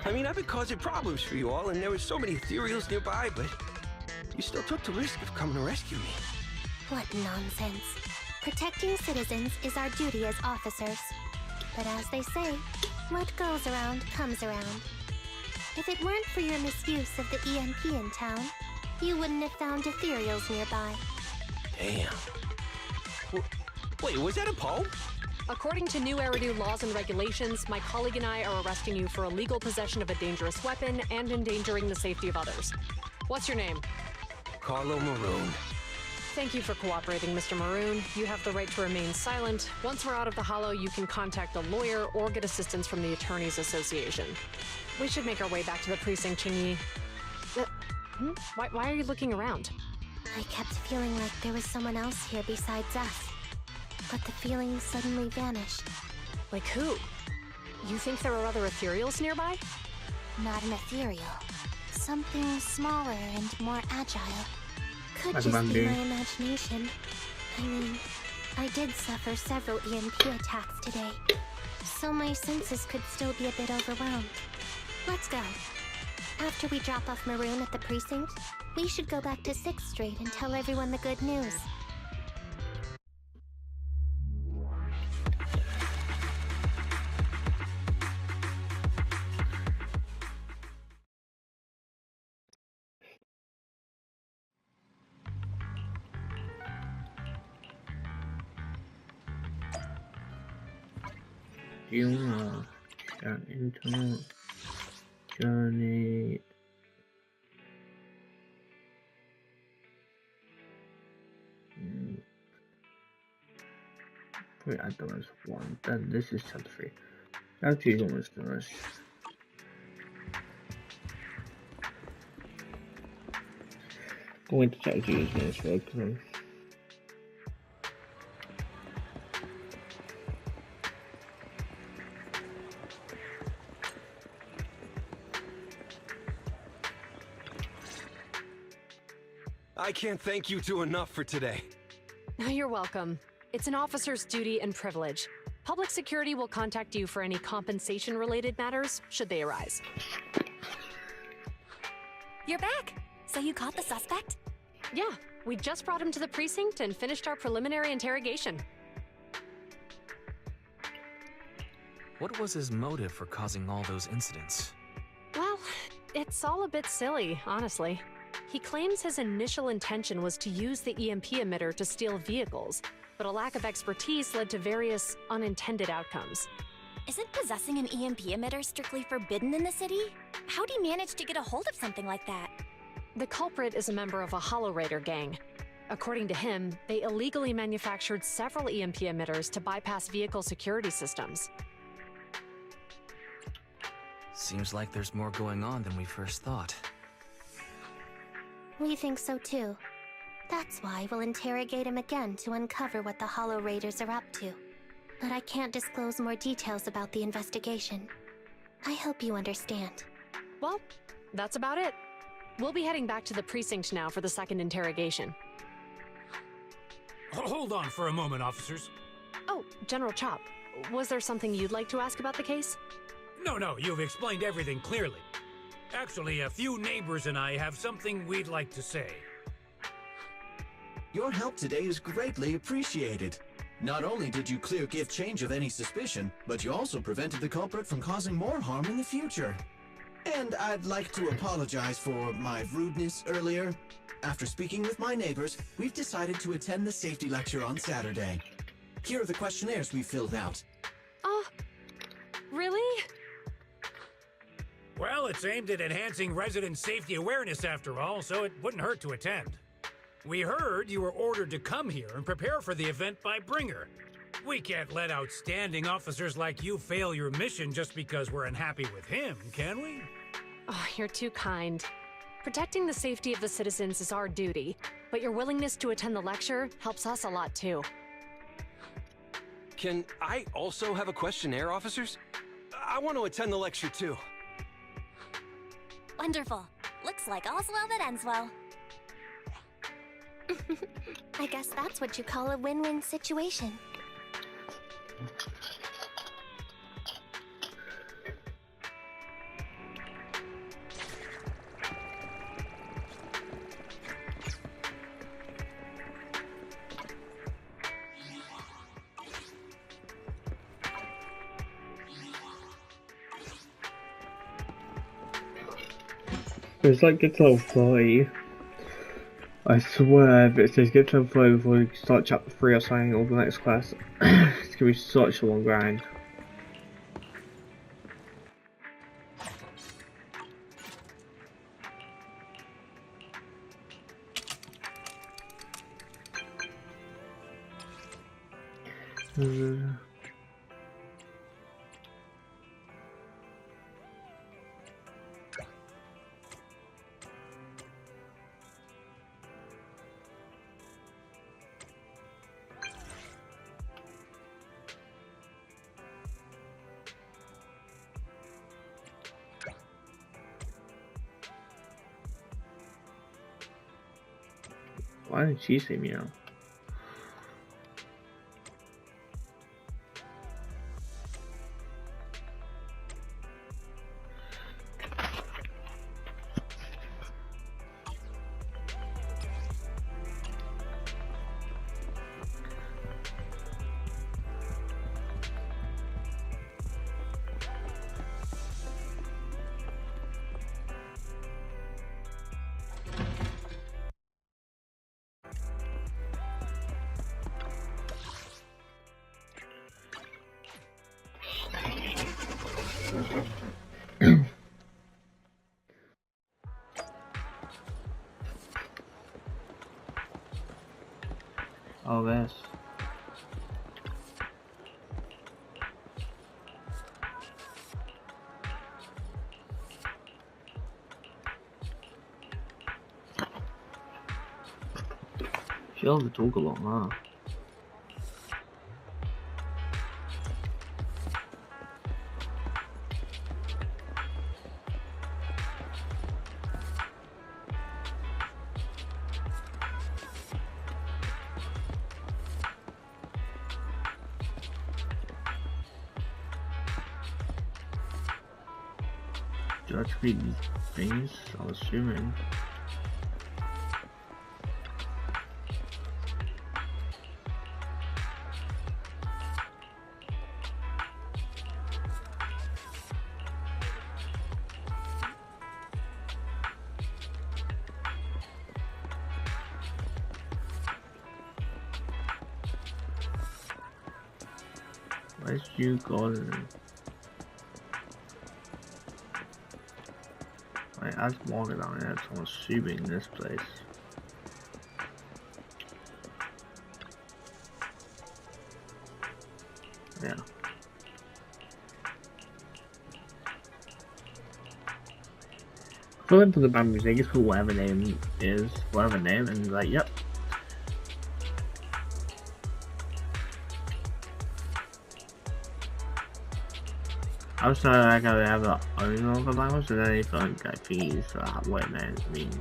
I mean, I've been causing problems for you all, and there were so many ethereals nearby, but you still took the risk of coming to rescue me. What nonsense. Protecting citizens is our duty as officers. But as they say, what goes around comes around. If it weren't for your misuse of the EMP in town, you wouldn't have found ethereals nearby. Damn. Wait, was that a poem? According to new Eridu laws and regulations, my colleague and I are arresting you for illegal possession of a dangerous weapon and endangering the safety of others. What's your name? Carlo Maroon. Thank you for cooperating, Mr. Maroon. You have the right to remain silent. Once we're out of the Hollow, you can contact a lawyer or get assistance from the Attorneys Association. We should make our way back to the precinct, Qingyi. Why are you looking around? I kept feeling like there was someone else here besides us. But the feeling suddenly vanished. Like who? You think there are other ethereals nearby? Not an ethereal. Something smaller and more agile. Could Like just be Bambi. my imagination. I mean, I did suffer several EMP attacks today, so my senses could still be a bit overwhelmed. Let's go. After we drop off Maroon at the precinct, we should go back to 6th Street and tell everyone the good news. You are an internal journey. Wait, I thought it was 1. Then this is chapter 3. Chapter 2 is almost finished. Going to chapter 2 is finished very quickly. I can't thank you two enough for today. You're welcome. It's an officer's duty and privilege. Public security will contact you for any compensation-related matters, should they arise. You're back! So you caught the suspect? Yeah, we just brought him to the precinct and finished our preliminary interrogation. What was his motive for causing all those incidents? Well, it's all a bit silly, honestly. He claims his initial intention was to use the EMP emitter to steal vehicles, but a lack of expertise led to various unintended outcomes. Isn't possessing an EMP emitter strictly forbidden in the city? How'd he manage to get a hold of something like that? The culprit is a member of a Hollow Raider gang. According to him, they illegally manufactured several EMP emitters to bypass vehicle security systems. Seems like there's more going on than we first thought. We think so too. That's why we'll interrogate him again to uncover what the Hollow Raiders are up to. But I can't disclose more details about the investigation. I hope you understand. Well, that's about it. We'll be heading back to the precinct now for the second interrogation. Hold on for a moment, officers. Oh, General Chop, was there something you'd like to ask about the case? No, you've explained everything clearly. Actually, a few neighbors and I have something we'd like to say. Your help today is greatly appreciated. Not only did you clear Give Change of any suspicion, but you also prevented the culprit from causing more harm in the future. And I'd like to apologize for my rudeness earlier. After speaking with my neighbors, we've decided to attend the safety lecture on Saturday. Here are the questionnaires we filled out. Really? Well, it's aimed at enhancing resident safety awareness after all, so it wouldn't hurt to attend. We heard you were ordered to come here and prepare for the event by Bringer. We can't let outstanding officers like you fail your mission just because we're unhappy with him, can we? Oh, you're too kind. Protecting the safety of the citizens is our duty, but your willingness to attend the lecture helps us a lot too. Can I also have a questionnaire, officers? I want to attend the lecture too. Wonderful. Looks like all's well that ends well. I guess that's what you call a win-win situation. It's like get to level 30. I swear, if it says get to level 30 before you start chapter 3 or something, or the next class, it's gonna be such a long grind. Why didn't she say meow? Oh, this. She also talk a lot, huh? Do I have to read these things? I'm assuming. Where's you going? Like, as walking down there, so I'm assuming this place. Yeah. Fill in for the band music, just put whatever name is, whatever name, and like, yep. I'm sorry, I gotta have the owner of the language, and then if I get fees for what it means.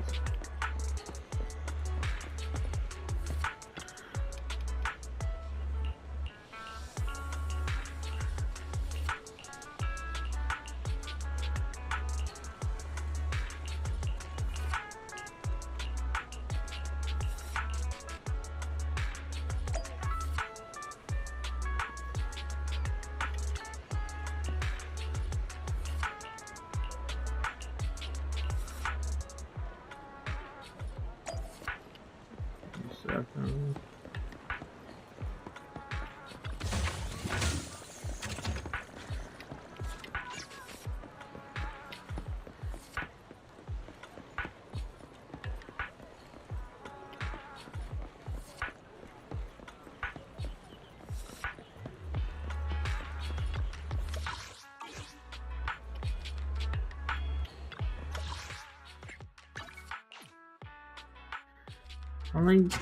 I'm like,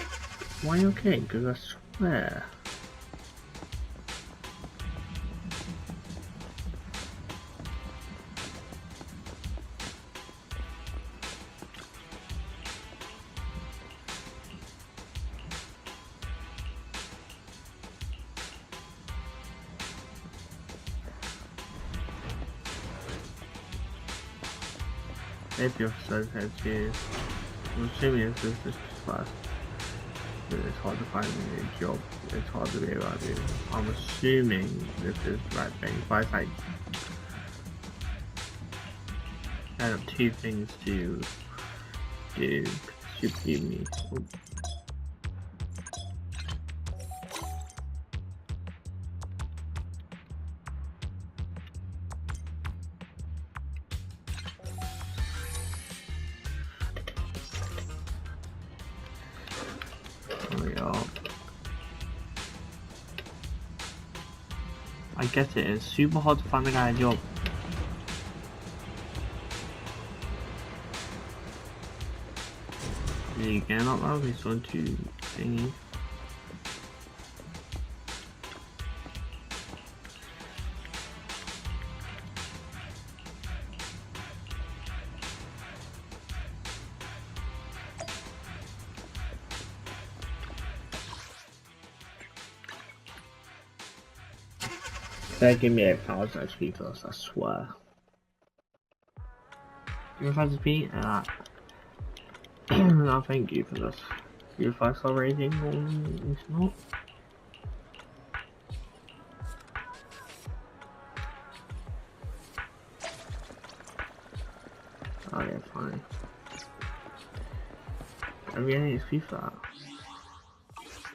why okay? Because I swear. If your son has you, I'm assuming this is this class. It's hard to find a job. It's hard to be around you. I'm assuming this is the right thing. But it's like, I have 2 things to do. Should give me. Ooh. There we go. I guess it is super hard to find a guy a job. You cannot allow this one to thingy. They give me 8,000 XP first, I swear. Your 5 XP? No, thank you for this. Your 5-star rating, it's not. Okay, fine. I'm getting XP for that.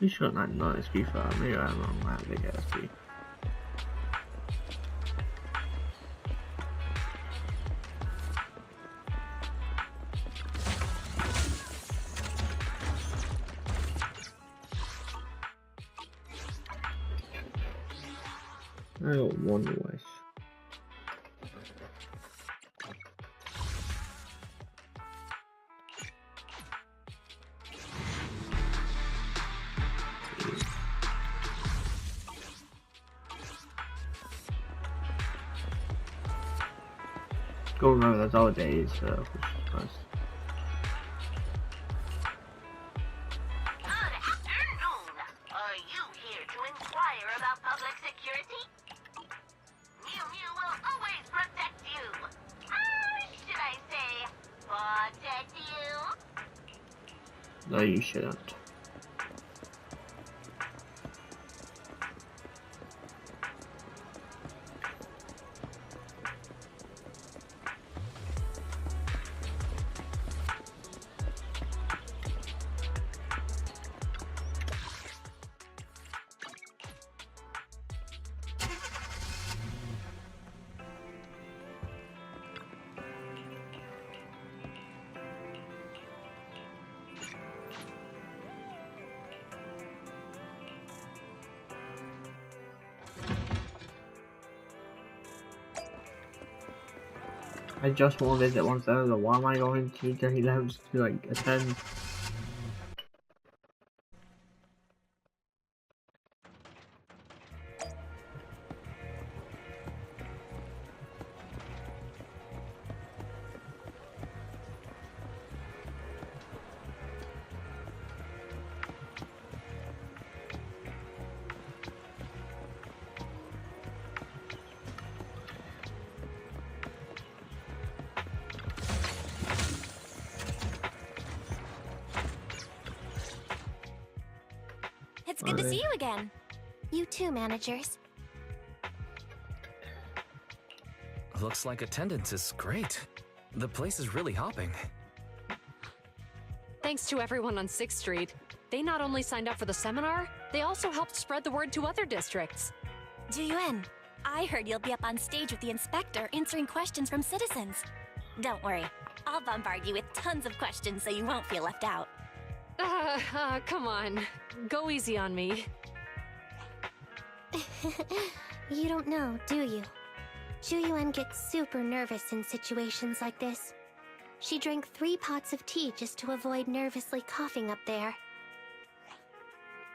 You sure not XP for that? Maybe I'm wrong, I have big XP. I got 1 wish. Go remember those old days, which is nice. No, you shouldn't. I just want to visit once over. Why am I going to Dirty Labs to like attend? It's good to see you again. You too, managers. Looks like attendance is great. The place is really hopping. Thanks to everyone on 6th Street. They not only signed up for the seminar, they also helped spread the word to other districts. Zhu Yuan, I heard you'll be up on stage with the inspector answering questions from citizens. Don't worry, I'll bombard you with tons of questions so you won't feel left out. Come on. Go easy on me. You don't know, do you? Zhu Yuan gets super nervous in situations like this. She drank 3 pots of tea just to avoid nervously coughing up there.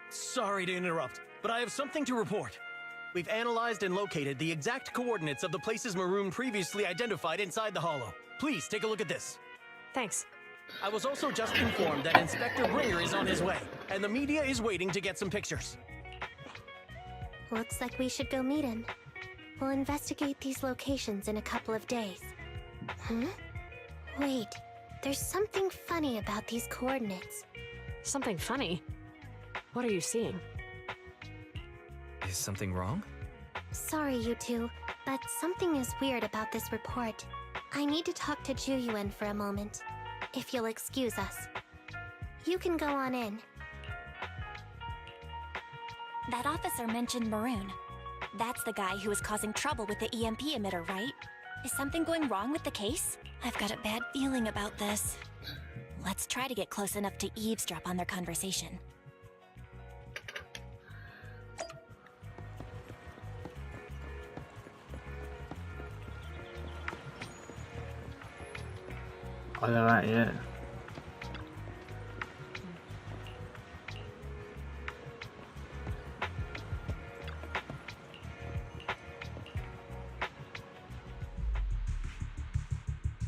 Sorry to interrupt, but I have something to report. We've analyzed and located the exact coordinates of the places Maroon previously identified inside the hollow. Please take a look at this. Thanks. I was also just informed that Inspector Bringer is on his way, and the media is waiting to get some pictures. Looks like we should go meet him. We'll investigate these locations in a couple of days. Huh? Wait, there's something funny about these coordinates. Something funny? What are you seeing? Is something wrong? Sorry, you two, but something is weird about this report. I need to talk to Zhu Yuan for a moment, if you'll excuse us. You can go on in. That officer mentioned Maroon. That's the guy who was causing trouble with the EMP emitter, right? Is something going wrong with the case? I've got a bad feeling about this. Let's try to get close enough to eavesdrop on their conversation. Oh, they're right here.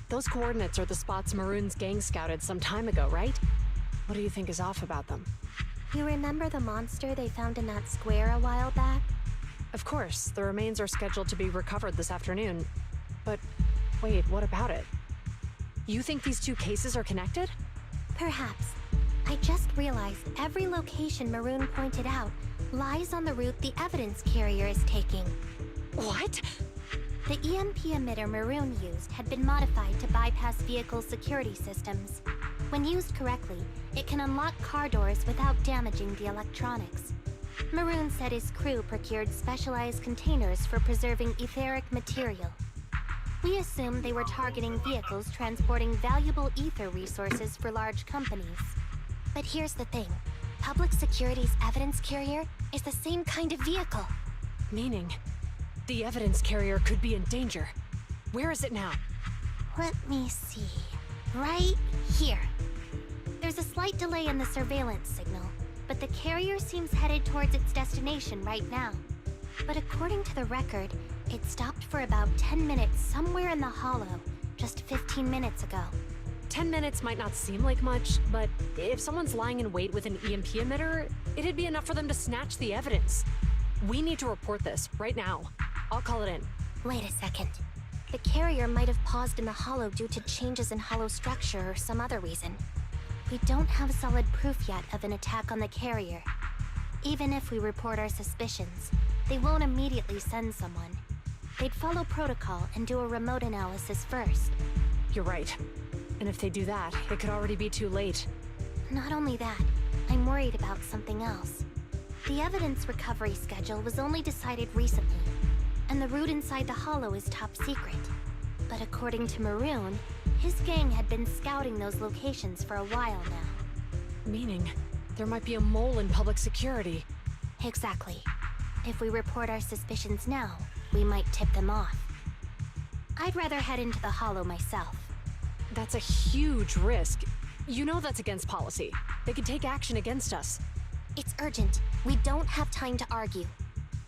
Those coordinates are the spots Maroon's gang scouted some time ago, right? What do you think is off about them? You remember the monster they found in that square a while back? Of course, the remains are scheduled to be recovered this afternoon. But wait, what about it? You think these two cases are connected? Perhaps. I just realized every location Maroon pointed out lies on the route the evidence carrier is taking. What? The EMP emitter Maroon used had been modified to bypass vehicle security systems. When used correctly, it can unlock car doors without damaging the electronics. Maroon said his crew procured specialized containers for preserving etheric material. We assumed they were targeting vehicles transporting valuable ether resources for large companies. But here's the thing. Public Security's evidence carrier is the same kind of vehicle. Meaning, the evidence carrier could be in danger. Where is it now? Let me see. Right here. There's a slight delay in the surveillance signal, but the carrier seems headed towards its destination right now. But according to the record, it stopped for about 10 minutes somewhere in the hollow, just 15 minutes ago. 10 minutes might not seem like much, but if someone's lying in wait with an EMP emitter, it'd be enough for them to snatch the evidence. We need to report this, right now. I'll call it in. Wait a second. The carrier might have paused in the hollow due to changes in hollow structure or some other reason. We don't have solid proof yet of an attack on the carrier. Even if we report our suspicions, they won't immediately send someone. They'd follow protocol and do a remote analysis first. You're right. And if they do that, it could already be too late. Not only that, I'm worried about something else. The evidence recovery schedule was only decided recently, and the route inside the hollow is top secret. But according to Maroon, his gang had been scouting those locations for a while now. Meaning, there might be a mole in public security. Exactly. If we report our suspicions now, we might tip them off. I'd rather head into the hollow myself. That's a huge risk. You know that's against policy. They could take action against us. It's urgent. We don't have time to argue.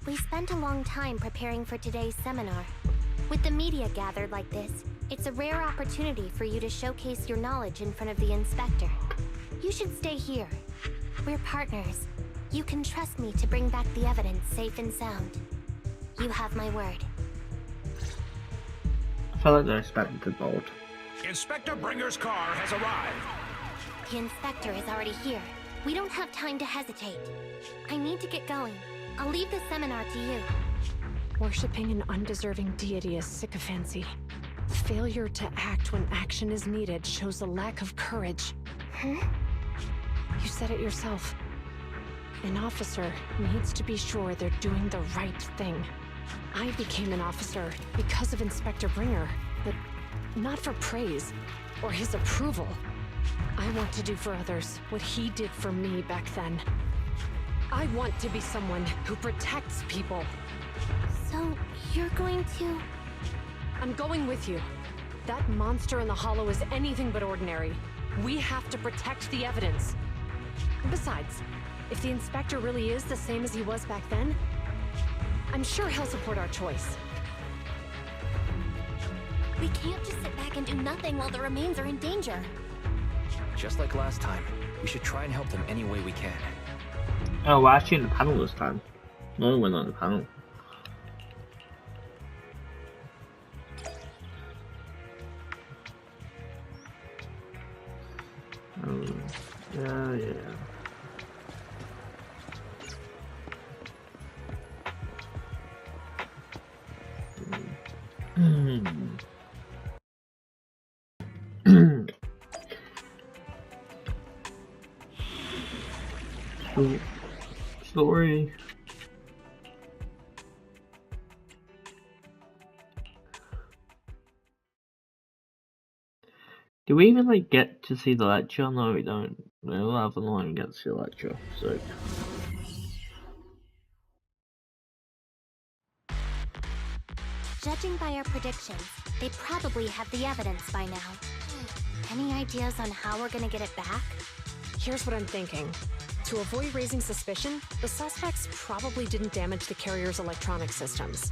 We spent a long time preparing for today's seminar. With the media gathered like this, it's a rare opportunity for you to showcase your knowledge in front of the inspector. You should stay here. We're partners. You can trust me to bring back the evidence safe and sound. You have my word. I feel like they're expecting to bolt. Inspector Bringer's car has arrived. The inspector is already here. We don't have time to hesitate. I need to get going. I'll leave the seminar to you. Worshipping an undeserving deity is sycophancy. Failure to act when action is needed shows a lack of courage. Huh? You said it yourself. An officer needs to be sure they're doing the right thing. I became an officer because of Inspector Bringer, but not for praise or his approval. I want to do for others what he did for me back then. I want to be someone who protects people. So, you're going to... I'm going with you. That monster in the hollow is anything but ordinary. We have to protect the evidence. Besides, if the inspector really is the same as he was back then, I'm sure he'll support our choice. We can't just sit back and do nothing while the remains are in danger. Just like last time, we should try and help them any way we can. Oh, we're actually in the panel this time. No, we're not in the panel. Yeah. actual story. Do we even like get to see the lecture? No, we don't. We'll have not even get to see the lecture. So. Judging by our predictions, they probably have the evidence by now. Any ideas on how we're gonna get it back? Here's what I'm thinking. To avoid raising suspicion, the suspects probably didn't damage the carrier's electronic systems.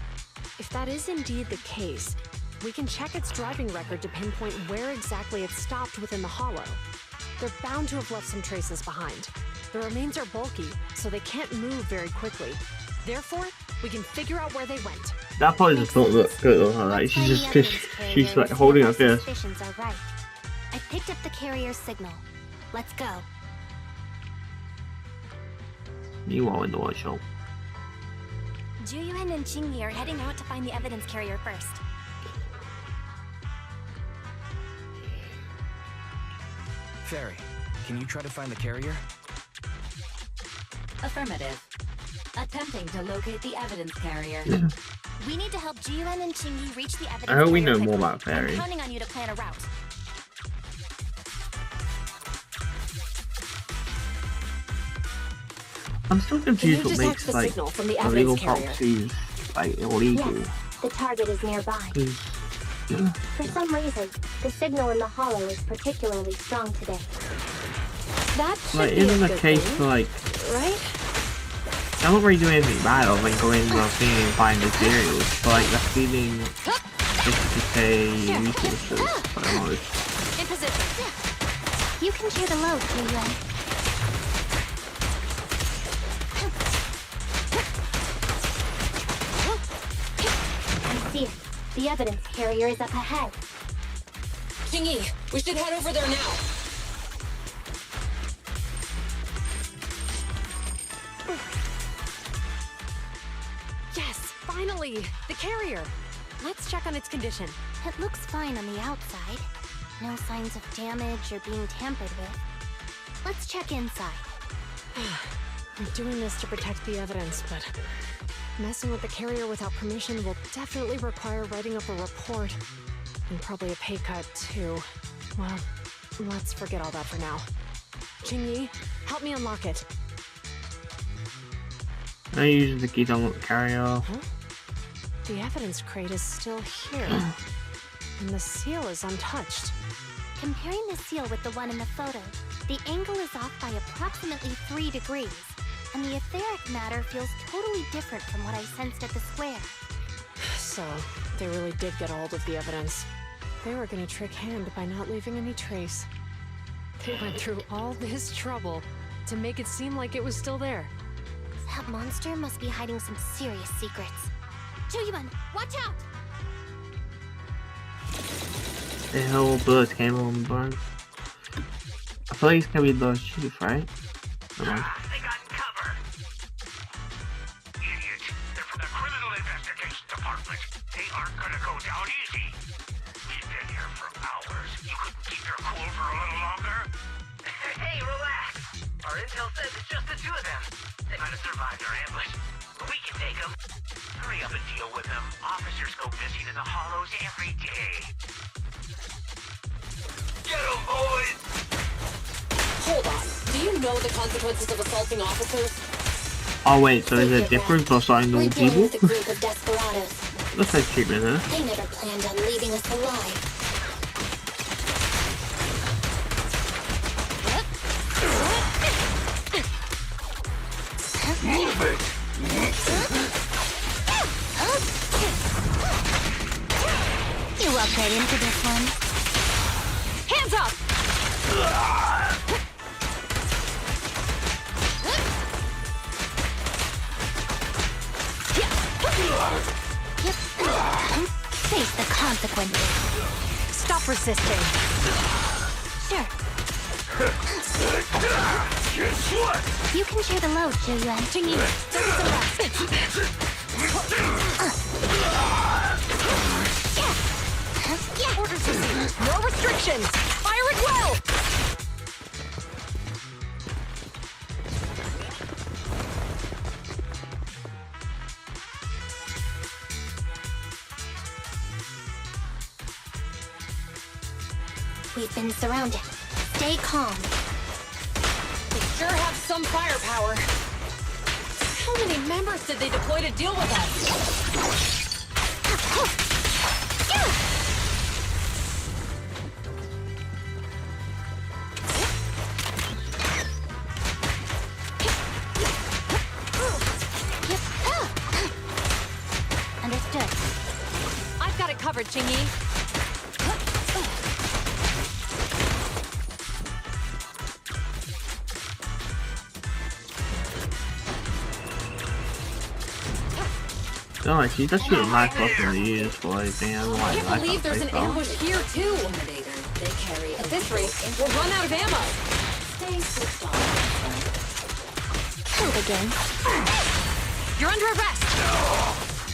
If that is indeed the case, we can check its driving record to pinpoint where exactly it stopped within the hollow. They're bound to have left some traces behind. The remains are bulky, so they can't move very quickly. Therefore, we can figure out where they went. That part just don't look good on her. Like, she's like holding up this. Suspicions are right. I picked up the carrier's signal. Let's go. Meanwhile, in the workshop. Zhu Yuan and Qingyi are heading out to find the evidence carrier first. Fairy, can you try to find the carrier? Affirmative. Attempting to locate the evidence carrier. We need to help Zhu Yuan and Qingyi reach the evidence I hope we carrier know more quickly. about Fairy. I'm counting on you to plan a route. I'm still confused what makes like illegal proxies like illegal. Yes, the target is nearby. For some reason, the signal in the hollow is particularly strong today. That should Like, be isn't a the good case thing, for like right? I'm not really doing anything bad other than going to the thing and find materials, but like they're feeding 50k resources. I don't know. In position. You can share the load, Qingyi. I see it. The evidence carrier is up ahead. Qingyi, we should head over there now. Yes, finally! The carrier! Let's check on its condition. It looks fine on the outside. No signs of damage or being tampered with. Let's check inside. I'm doing this to protect the evidence, but messing with the carrier without permission will definitely require writing up a report. And probably a pay cut, too. Well, let's forget all that for now. Qingyi, help me unlock it. I use the key to unlock the carrier. Huh? The evidence crate is still here. And the seal is untouched. Comparing the seal with the one in the photo, the angle is off by approximately 3 degrees, and the etheric matter feels totally different from what I sensed at the square. So, they really did get a hold of the evidence. They were gonna trick Hand by not leaving any trace. They went through all this trouble to make it seem like it was still there. That monster must be hiding some serious secrets. Zhu Yuan, watch out! The whole birds came on, bro. I feel like it's gonna be the chief, right? They got cover. Idiot. They're from the Criminal Investigation Department. They aren't gonna go down easy. We've been here for hours. You couldn't keep your cool for a little longer? Hey, relax. Our intel says it's just the two of them. They might have survived our ambush, but we can take them. Hurry up and deal with them. Officers go missing in the hollows every day. Get them, boys! Hold on. Do you know the consequences of assaulting officers? Oh wait, so is it different for assaulting normal people? With a group of desperados. Looks like treatment, huh? They never planned on leaving us alive. Move it! You walked right into this one. Hands up! Face the consequences. Stop resisting. Sure. Guess what? You can share the load, Zhu Yuan. Qingyi, don't get some rest. Orders received. No restrictions. Fire it well. We've been surrounded. Stay calm. They sure have some firepower. How many members did they deploy to deal with us? Understood. I've got it covered, Qingyi. No, she just shoot my fucking ears for anything I want. I can't believe there's an ambush here, too. At this rate, we'll run out of ammo. Killed again. You're under arrest!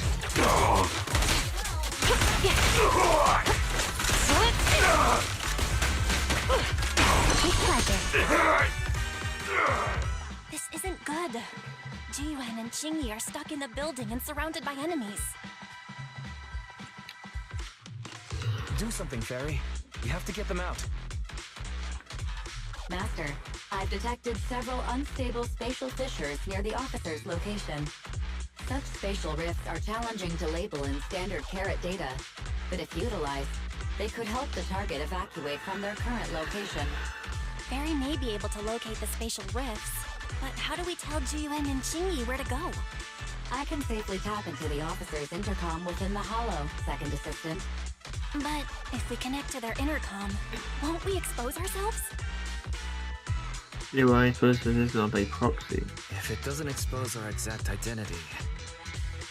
This isn't good. Zhu Yuan and Qingyi are stuck in the building and surrounded by enemies. Do something, Fairy. You have to get them out. Master, I've detected several unstable spatial fissures near the officer's location. Such spatial rifts are challenging to label in standard carat data, but if utilized, they could help the target evacuate from their current location. Fairy may be able to locate the spatial rifts, but how do we tell Zhu Yuan and Qingyi where to go? I can safely tap into the officer's intercom within the hollow, second assistant. But if we connect to their intercom, won't we expose ourselves? You're right, first this is not a proxy. If it doesn't expose our exact identity,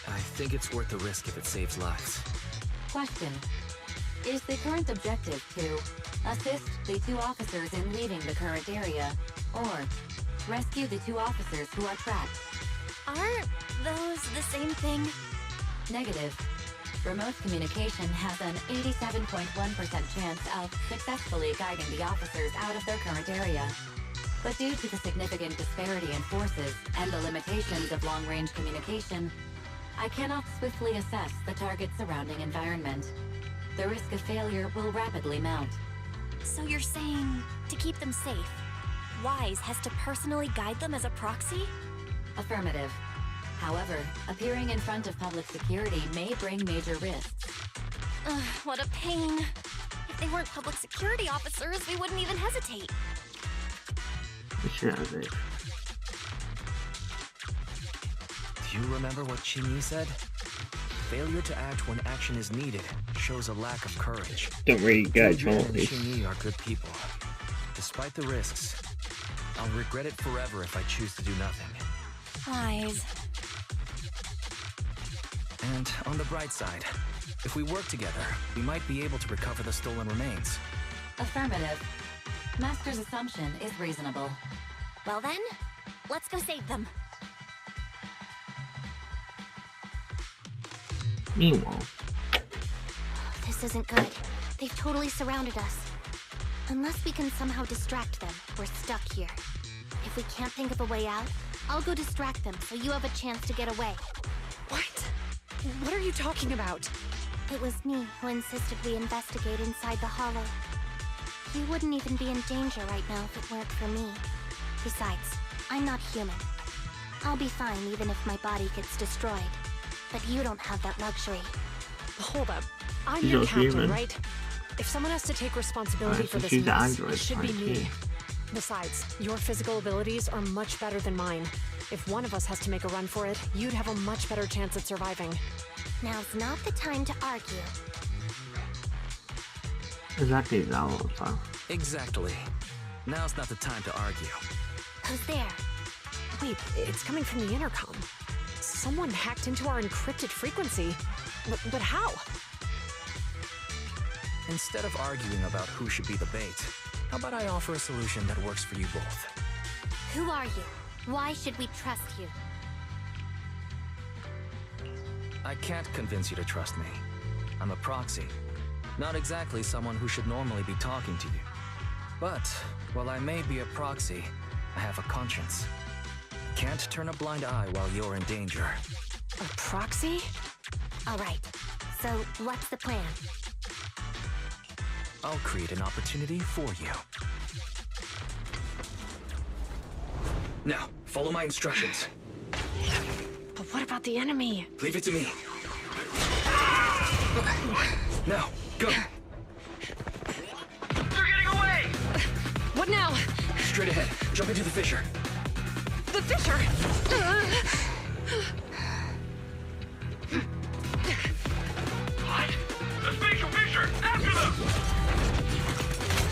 I think it's worth the risk if it saves lives. Question. Is the current objective to assist the two officers in leaving the current area, or rescue the two officers who are trapped? Are those the same thing? Negative. Remote communication has an 87.1% chance of successfully guiding the officers out of their current area. But due to the significant disparity in forces and the limitations of long-range communication, I cannot swiftly assess the target's surrounding environment. The risk of failure will rapidly mount. So you're saying to keep them safe, Wise has to personally guide them as a proxy? Affirmative. However, appearing in front of public security may bring major risks. What a pain. If they weren't public security officers, we wouldn't even hesitate. Shit out of it. Do you remember what Qingyi said? Failure to act when action is needed shows a lack of courage. Don't really get Zhu Yuan and it. Qingyi are good people. Despite the risks, I'll regret it forever if I choose to do nothing. Wise. And on the bright side, if we work together, we might be able to recover the stolen remains. Affirmative. Master's assumption is reasonable. Well then, let's go save them. Meanwhile, This isn't good. They've totally surrounded us. Unless we can somehow distract them, we're stuck here. If we can't think of a way out, I'll go distract them so you have a chance to get away. What? What are you talking about? It was me who insisted we investigate inside the hollow. You wouldn't even be in danger right now if it weren't for me. Besides, I'm not human. I'll be fine even if my body gets destroyed. But you don't have that luxury. Hold up. I'm She's your not captain, human. right? If someone has to take responsibility Alright, for so this she's the mess, android, it should be fine, me. too. Besides, your physical abilities are much better than mine. If one of us has to make a run for it, you'd have a much better chance at surviving. Now's not the time to argue. exactly that one, so. Exactly. Now's not the time to argue. Who's there? Wait, it's coming from the intercom. Someone hacked into our encrypted frequency. But how? Instead of arguing about who should be the bait, how about I offer a solution that works for you both? Who are you? Why should we trust you? I can't convince you to trust me. I'm a proxy. Not exactly someone who should normally be talking to you. But, while I may be a proxy, I have a conscience. Can't turn a blind eye while you're in danger. A proxy? All right. So, what's the plan? I'll create an opportunity for you. Now, follow my instructions. But what about the enemy? Leave it to me. Now, go. They're getting away! What now? Straight ahead. Jump into the fissure. The fissure! What? The spatial fissure! After them!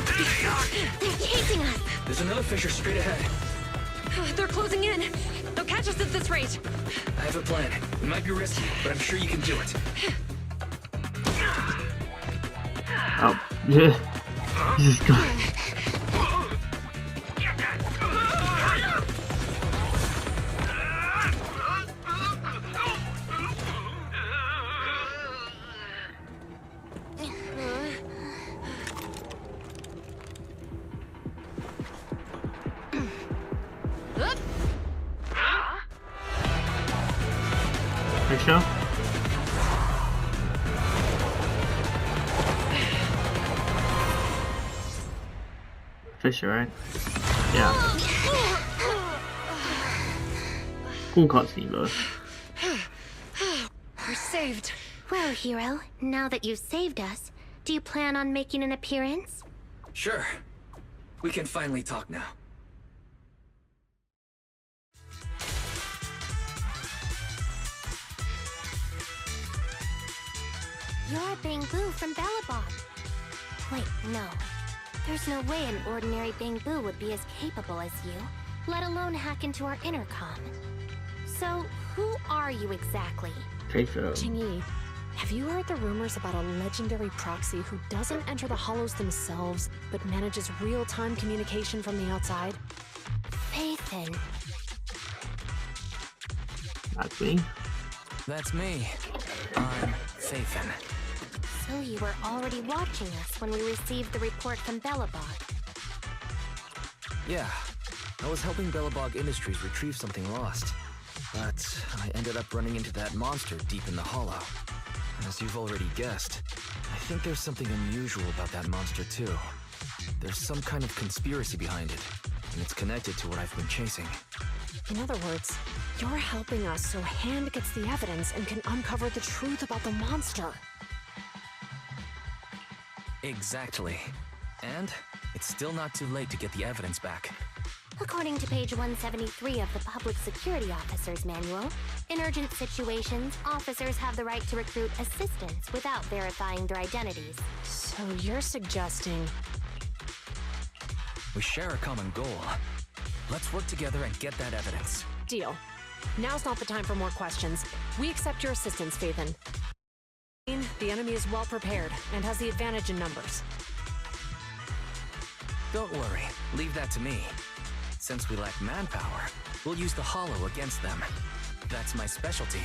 There they are! They're chasing us! There's another fissure straight ahead. They're closing in. They'll catch us at this rate. I have a plan. It might be risky, but I'm sure you can do it. Oh, yeah. Jesus God. Fisher? Fisher, right? Yeah. Cool cutscene though. We're saved. Well, hero, now that you've saved us, do you plan on making an appearance? Sure. We can finally talk now. You're Bangbu from Bellabog. Wait, no. There's no way an ordinary Bangbu would be as capable as you, let alone hack into our intercom. So, who are you exactly? Qingyi, have you heard the rumors about a legendary proxy who doesn't enter the hollows themselves, but manages real-time communication from the outside? Faithin. That's me. That's me. I'm Faithin. So you were already watching us when we received the report from Bellabog. Yeah. I was helping Bellabog Industries retrieve something lost. But I ended up running into that monster deep in the hollow. As you've already guessed, I think there's something unusual about that monster too. There's some kind of conspiracy behind it, and it's connected to what I've been chasing. In other words, you're helping us so Hand gets the evidence and can uncover the truth about the monster. Exactly. And it's still not too late to get the evidence back. According to page 173 of the Public Security Officer's Manual, in urgent situations, officers have the right to recruit assistants without verifying their identities. So you're suggesting... We share a common goal. Let's work together and get that evidence. Deal. Now's not the time for more questions. We accept your assistance, Faithin. The enemy is well prepared and has the advantage in numbers. Don't worry, leave that to me. Since we lack manpower, we'll use the hollow against them. That's my specialty.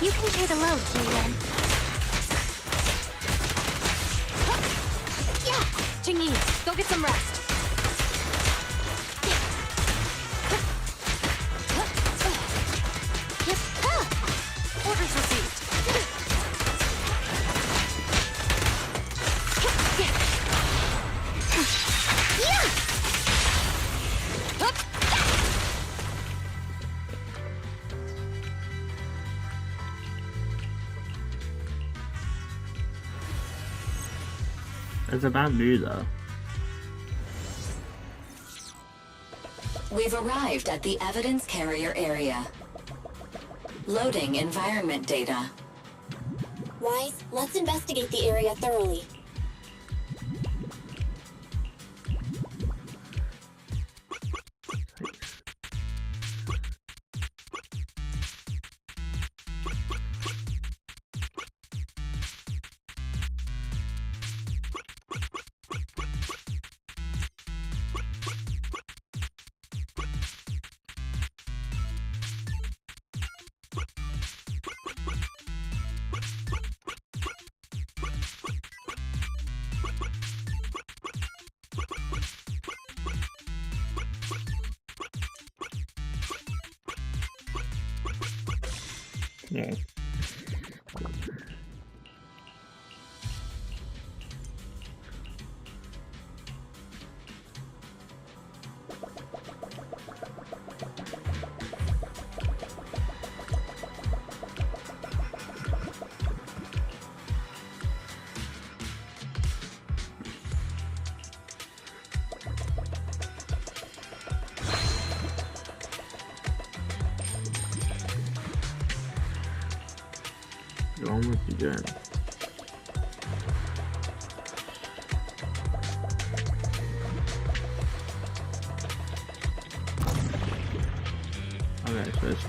You can share the load, Qingyi. Yeah! Qingyi, go get some rest. Orders received. There's a bamboo though. We've arrived at the evidence carrier area. Loading environment data. Wise, let's investigate the area thoroughly. Yeah. What's wrong with you then? Okay, so it's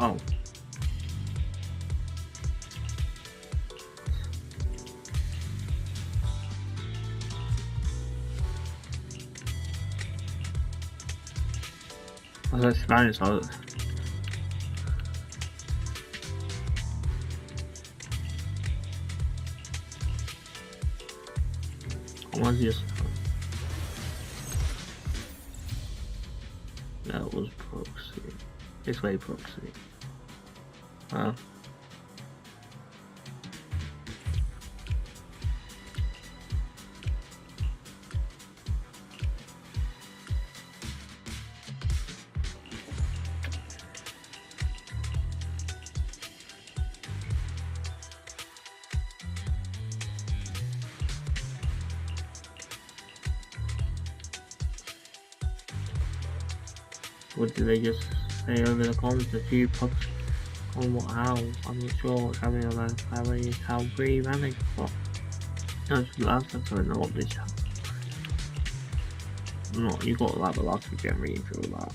oh. Was das Spanisch aus? What was this? That was proxy. It's way proxy. Huh? What did they just say over the comments? A few pucks on what how? I'm not sure what's happening on how free managed for. That's last episode, not what this chat. No, you got that, but last week I'm reading through that.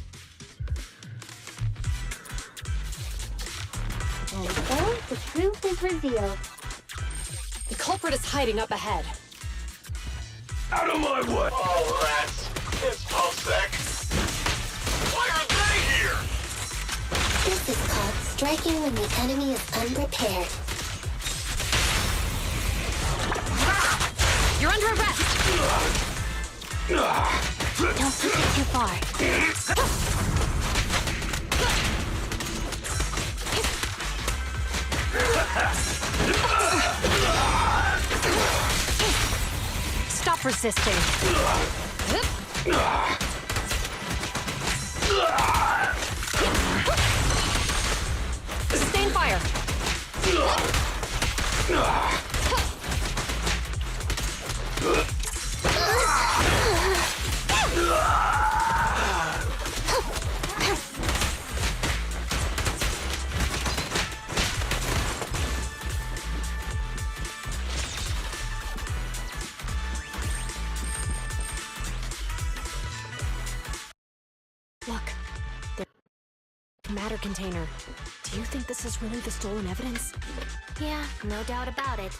And so, the truth is revealed. The culprit is hiding up ahead. Out of my way! Oh, rats! It's Pulsec! Why are they here? This is called striking when the enemy is unprepared. You're under arrest! Don't push it too far. Stop resisting. Sustain fire. Look, the matter container. Do you think this is really the stolen evidence? Yeah, no doubt about it.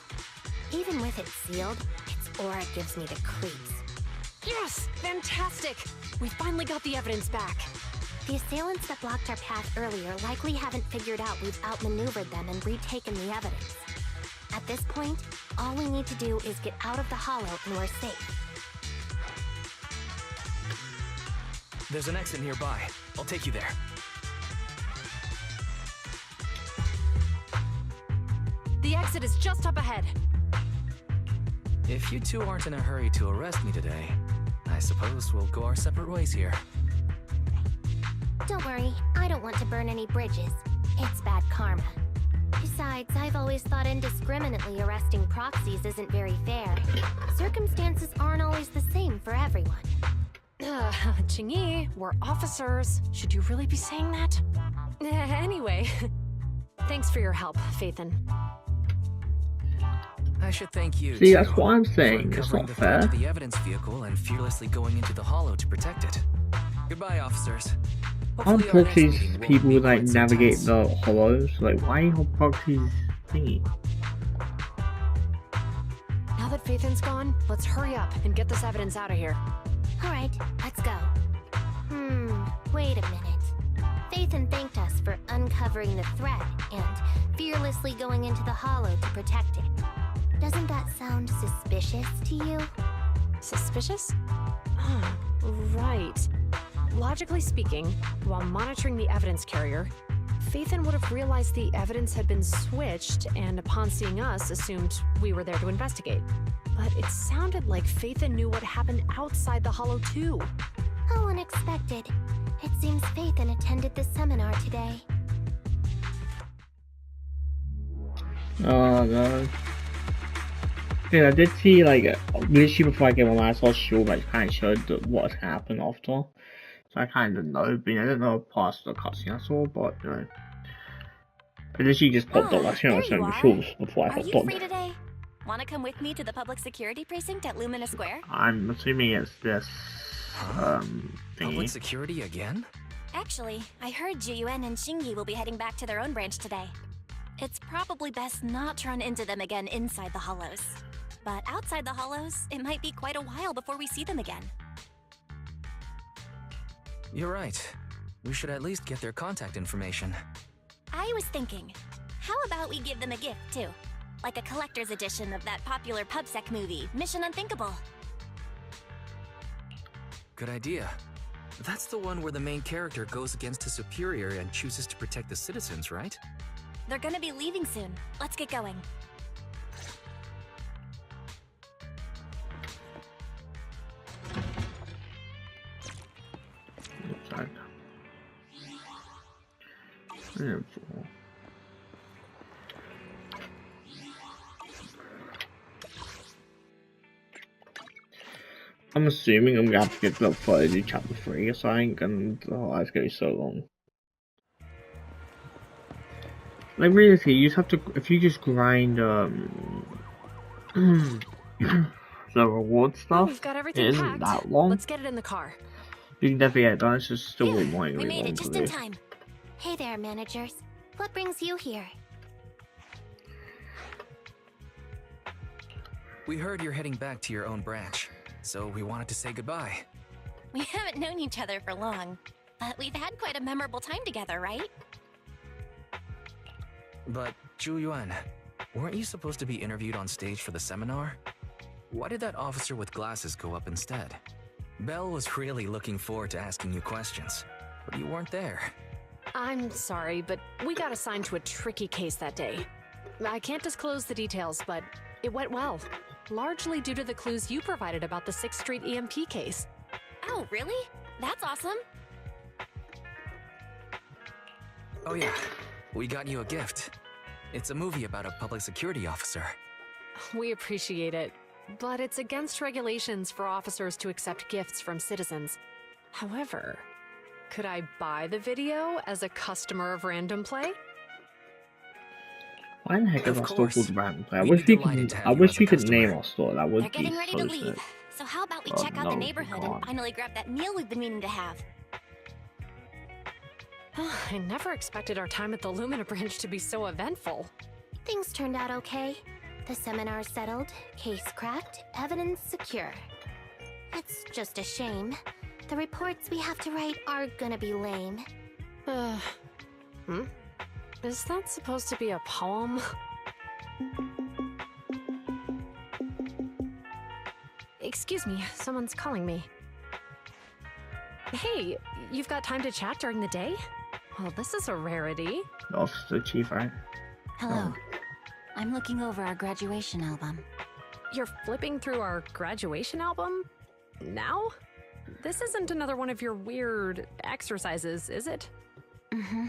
Even with it sealed, its aura gives me the creeps. Yes! Fantastic! We finally got the evidence back. The assailants that blocked our path earlier likely haven't figured out we've outmaneuvered them and retaken the evidence. At this point, all we need to do is get out of the hollow and we're safe. There's an exit nearby. I'll take you there. The exit is just up ahead. If you two aren't in a hurry to arrest me today, I suppose we'll go our separate ways here. Don't worry, I don't want to burn any bridges. It's bad karma. Besides, I've always thought indiscriminately arresting proxies isn't very fair. Circumstances aren't always the same for everyone. Qingyi, we're officers. Should you really be saying that? Anyway, thanks for your help, Phaethon. I should thank you. See, too, that's what I'm for saying. It's uncovering not the threat fair. to the evidence vehicle and fearlessly going into the hollow to protect it. Goodbye, officers. Aren't Hopefully our next proxies meeting won't people be who like quite so navigate tense. the hollows? Like, why are proxies thingy? Now that Phaethon's gone, let's hurry up and get this evidence out of here. Alright, let's go. Wait a minute. Phaethon thanked us for uncovering the threat and fearlessly going into the hollow to protect it. Doesn't that sound suspicious to you? Suspicious? Right. Logically speaking, while monitoring the evidence carrier, Phaethon would have realized the evidence had been switched and upon seeing us assumed we were there to investigate. But it sounded like Phaethon knew what happened outside the hollow too. How unexpected. It seems Phaethon attended the seminar today. Oh no. Yeah, I did see like literally before I came on, I saw Shield like kind of showed what had happened after. So I kind of know, but I didn't know past the cutscene I saw, but you know. It literally just popped up. I think I was showing Shield before I Are hopped you on. free today? Want to come with me to the public security precinct at Lumina Square? I'm assuming it's this Public thingy. security again? Actually, I heard Zhu Yuan and Qingyi will be heading back to their own branch today. It's probably best not to run into them again inside the hollows. But outside the hollows, it might be quite a while before we see them again. You're right. We should at least get their contact information. I was thinking, how about we give them a gift too? Like a collector's edition of that popular PubSec movie, Mission Unthinkable. Good idea. That's the one where the main character goes against his superior and chooses to protect the citizens, right? They're gonna be leaving soon. Let's get going. Sorry. I'm assuming I'm gonna have to get the footage in chapter 3 or something, and oh, it's gonna be so long. Like realistically, you just have to, if you just grind the reward stuff, We've got it everything isn't packed. that long. Let's get it in the car. You can definitely get it done, it's just still annoying. We made it just in time. Hey there, managers. What brings you here? We heard you're heading back to your own branch, so we wanted to say goodbye. We haven't known each other for long, but we've had quite a memorable time together, right? But, Zhu Yuan, weren't you supposed to be interviewed on stage for the seminar? Why did that officer with glasses go up instead? Belle was really looking forward to asking you questions, but you weren't there. I'm sorry, but we got assigned to a tricky case that day. I can't disclose the details, but it went well. Largely due to the clues you provided about the 6th Street EMP case. Oh, really? That's awesome. Oh yeah, we got you a gift. It's a movie about a public security officer. We appreciate it, but it's against regulations for officers to accept gifts from citizens. However, could I buy the video as a customer of Random Play? Why the heck is Of our store course. called Random Play? I We'd wish be we delighted could. to have I you wish as a we could customer. name our store. That would They're be getting ready to so leave, sick. so how about we Oh, check out no, the neighborhood God. and finally grab that meal we've been meaning to have? I never expected our time at the Lumina branch to be so eventful. Things turned out okay. The seminar settled, case cracked, evidence secure. It's just a shame. The reports we have to write are gonna be lame. Is that supposed to be a poem? Excuse me, someone's calling me. Hey, you've got time to chat during the day? Well, this is a rarity. Officer Chief, right? Hello. I'm looking over our graduation album. You're flipping through our graduation album? Now? This isn't another one of your weird exercises, is it? Mm-hmm.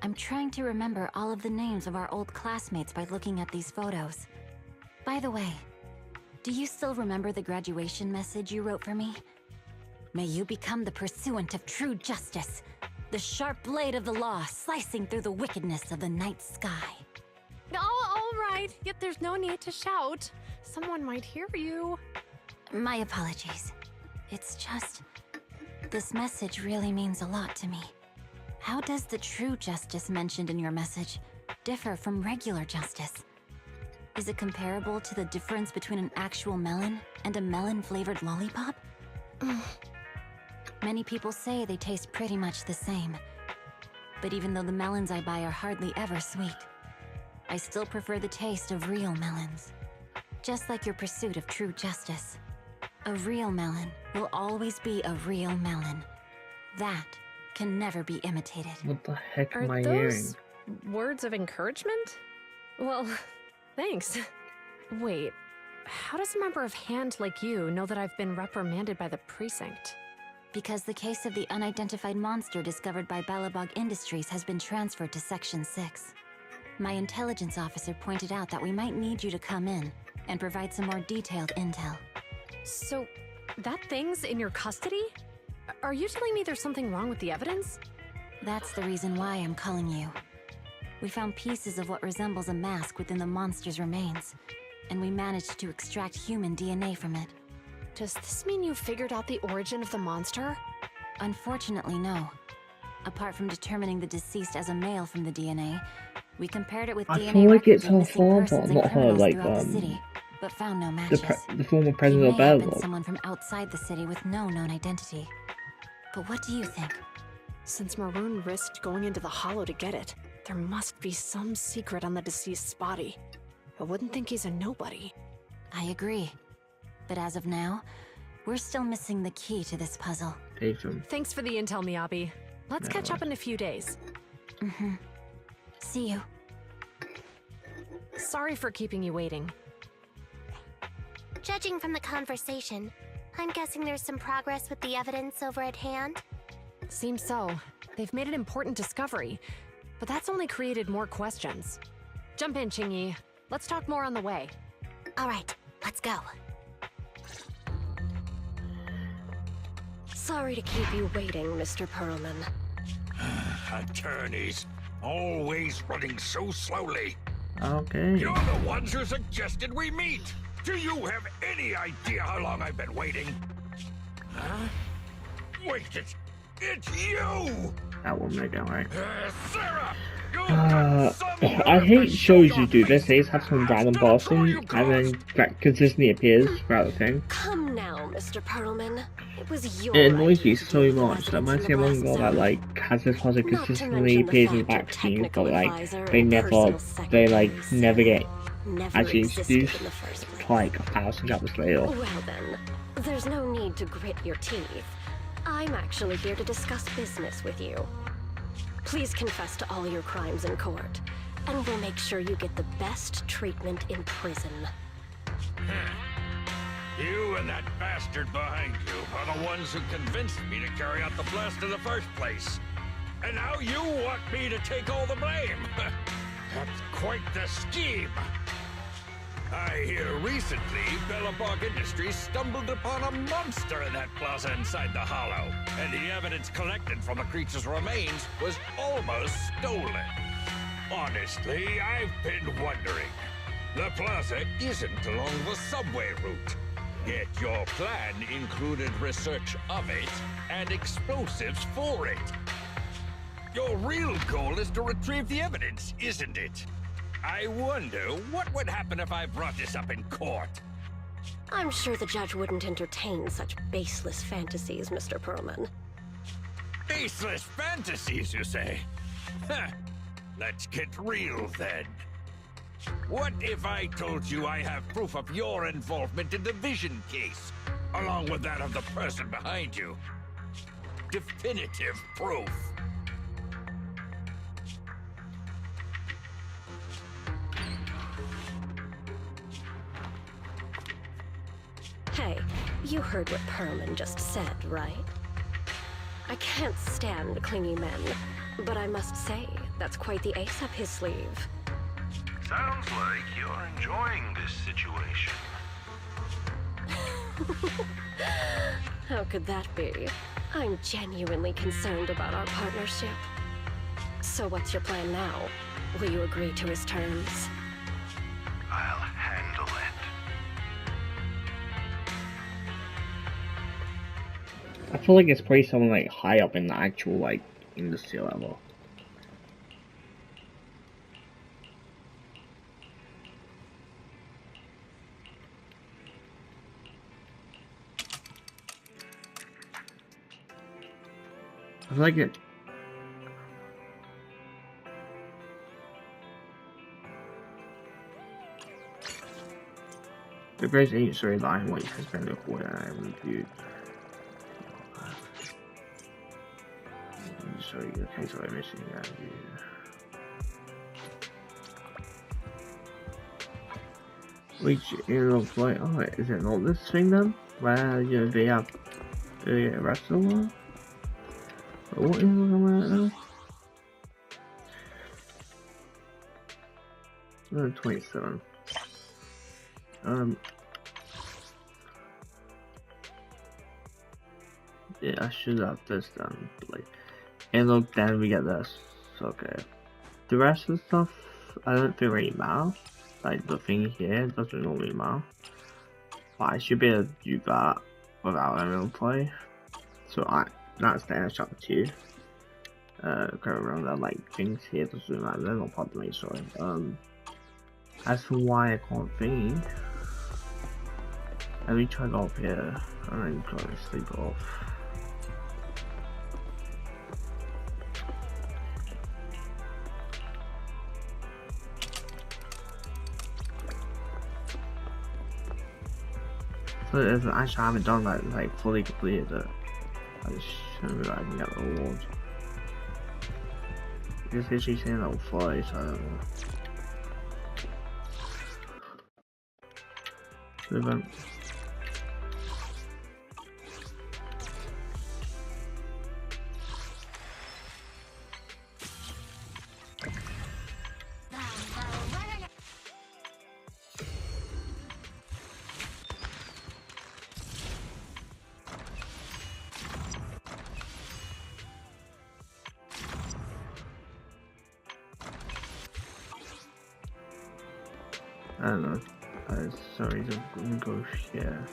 I'm trying to remember all of the names of our old classmates by looking at these photos. By the way, do you still remember the graduation message you wrote for me? May you become the pursuant of true justice, the sharp blade of the law slicing through the wickedness of the night sky. Oh All right, yet there's no need to shout. Someone might hear you. My apologies. It's just... this message really means a lot to me. How does the true justice mentioned in your message differ from regular justice? Is it comparable to the difference between an actual melon and a melon-flavored lollipop? Many people say they taste pretty much the same. But even though the melons I buy are hardly ever sweet, I still prefer the taste of real melons. Just like your pursuit of true justice. A real melon will always be a real melon. That can never be imitated. What the heck Are am I those hearing? words of encouragement? Well, thanks. Wait, how does a member of Hand like you know that I've been reprimanded by the precinct? Because the case of the unidentified monster discovered by Balabog Industries has been transferred to Section 6. My intelligence officer pointed out that we might need you to come in and provide some more detailed intel. So, that thing's in your custody? Are you telling me there's something wrong with the evidence? That's the reason why I'm calling you. We found pieces of what resembles a mask within the monster's remains, and we managed to extract human DNA from it. Does this mean you figured out the origin of the monster? Unfortunately, no. Apart from determining the deceased as a male from the DNA, we compared it with I DNA feel like records it's of her missing father, persons and not her, criminals like, throughout the city, but found no matches. the former He president may of have been Balabog. someone from outside the city with no known identity. But what do you think? Since Maroon risked going into the Hollow to get it, there must be some secret on the deceased's body. I wouldn't think he's a nobody. I agree. But as of now, we're still missing the key to this puzzle. Thanks for the intel, Miyabi. Let's catch up in a few days. Mm-hmm. See you. Sorry for keeping you waiting. Judging from the conversation, I'm guessing there's some progress with the evidence over at Hand? Seems so. They've made an important discovery, but that's only created more questions. Jump in, Qingyi. Let's talk more on the way. All right, let's go. Sorry to keep you waiting, Mr. Perlman. Attorneys, always running so slowly. Okay. You're the ones who suggested we meet. Do you have any idea how long I've been waiting? Huh? Wait, it's you! That one made out right. Sarah! I hate shows who do this. They just have some random person and then that consistently appears throughout the thing. Come now, Mr. Perlman. It was your It annoys me idea to so do the much that when I residents see a in the manga Blast that Zone. like has this person Not to consistently mention the appears in the fact your back scene, but technical like advisor they and never personal never get never actually existed introduced in the first place. like 1,000 chapters later. Well then, there's no need to grit your teeth. I'm actually here to discuss business with you. Please confess to all your crimes in court, and we'll make sure you get the best treatment in prison. You and that bastard behind you are the ones who convinced me to carry out the blast in the first place. And now you want me to take all the blame. That's quite the scheme. I hear recently Balabog Industries stumbled upon a monster in that plaza inside the Hollow, and the evidence collected from the creature's remains was almost stolen. Honestly, I've been wondering. The plaza isn't along the subway route, yet your plan included research of it and explosives for it. Your real goal is to retrieve the evidence, isn't it? I wonder what would happen if I brought this up in court. I'm sure the judge wouldn't entertain such baseless fantasies, Mr. Perlman. Baseless fantasies, you say? Huh. Let's get real then. What if I told you I have proof of your involvement in the Vision case, along with that of the person behind you? Definitive proof. Hey, you heard what Perlman just said, right? I can't stand clingy men, but I must say, that's quite the ace up his sleeve. Sounds like you're enjoying this situation. How could that be? I'm genuinely concerned about our partnership. So what's your plan now? Will you agree to his terms? I feel like it's probably someone like high up in the actual like industry level. I feel like it. The Grace Agent storyline which has been recorded and I reviewed. Show you the case of missing that view. Which it looks like, oh, is it not this thing then? Where they have the rest of the world? What is it right now? 27. Yeah, I should have this done. Like, and look, then we get this. Okay. The rest of the stuff, I don't think really matter. Like, the thing here doesn't normally matter. But I should be able to do that without anyone play. So that's the end of chapter 2. Go around that, like, things here doesn't matter. They're not part of the main story. As to why I can't think, let me try to go up here and then try to sleep off. So actually I haven't done that, like fully completed it. I just shouldn't be I can get the award. It's literally saying level 5, so I don't know. Event. I don't know. Sorry, I'm gonna go here.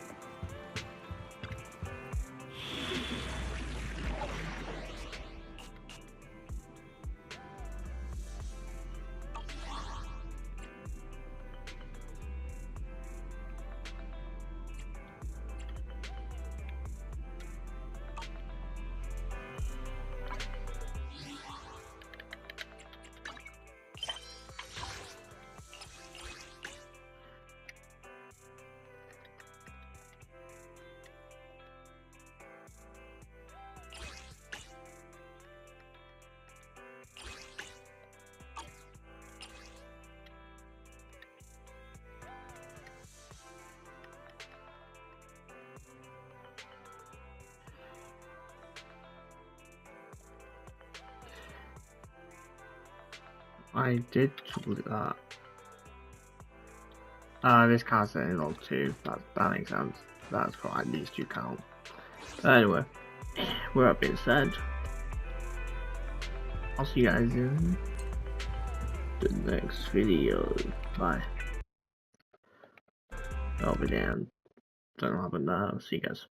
I did do that. This card's in log 2. That makes sense. That's for at least 2 count. But anyway, with that being said, I'll see you guys in the next video. Bye. I'll be down. Don't know what happened there. I'll see you guys.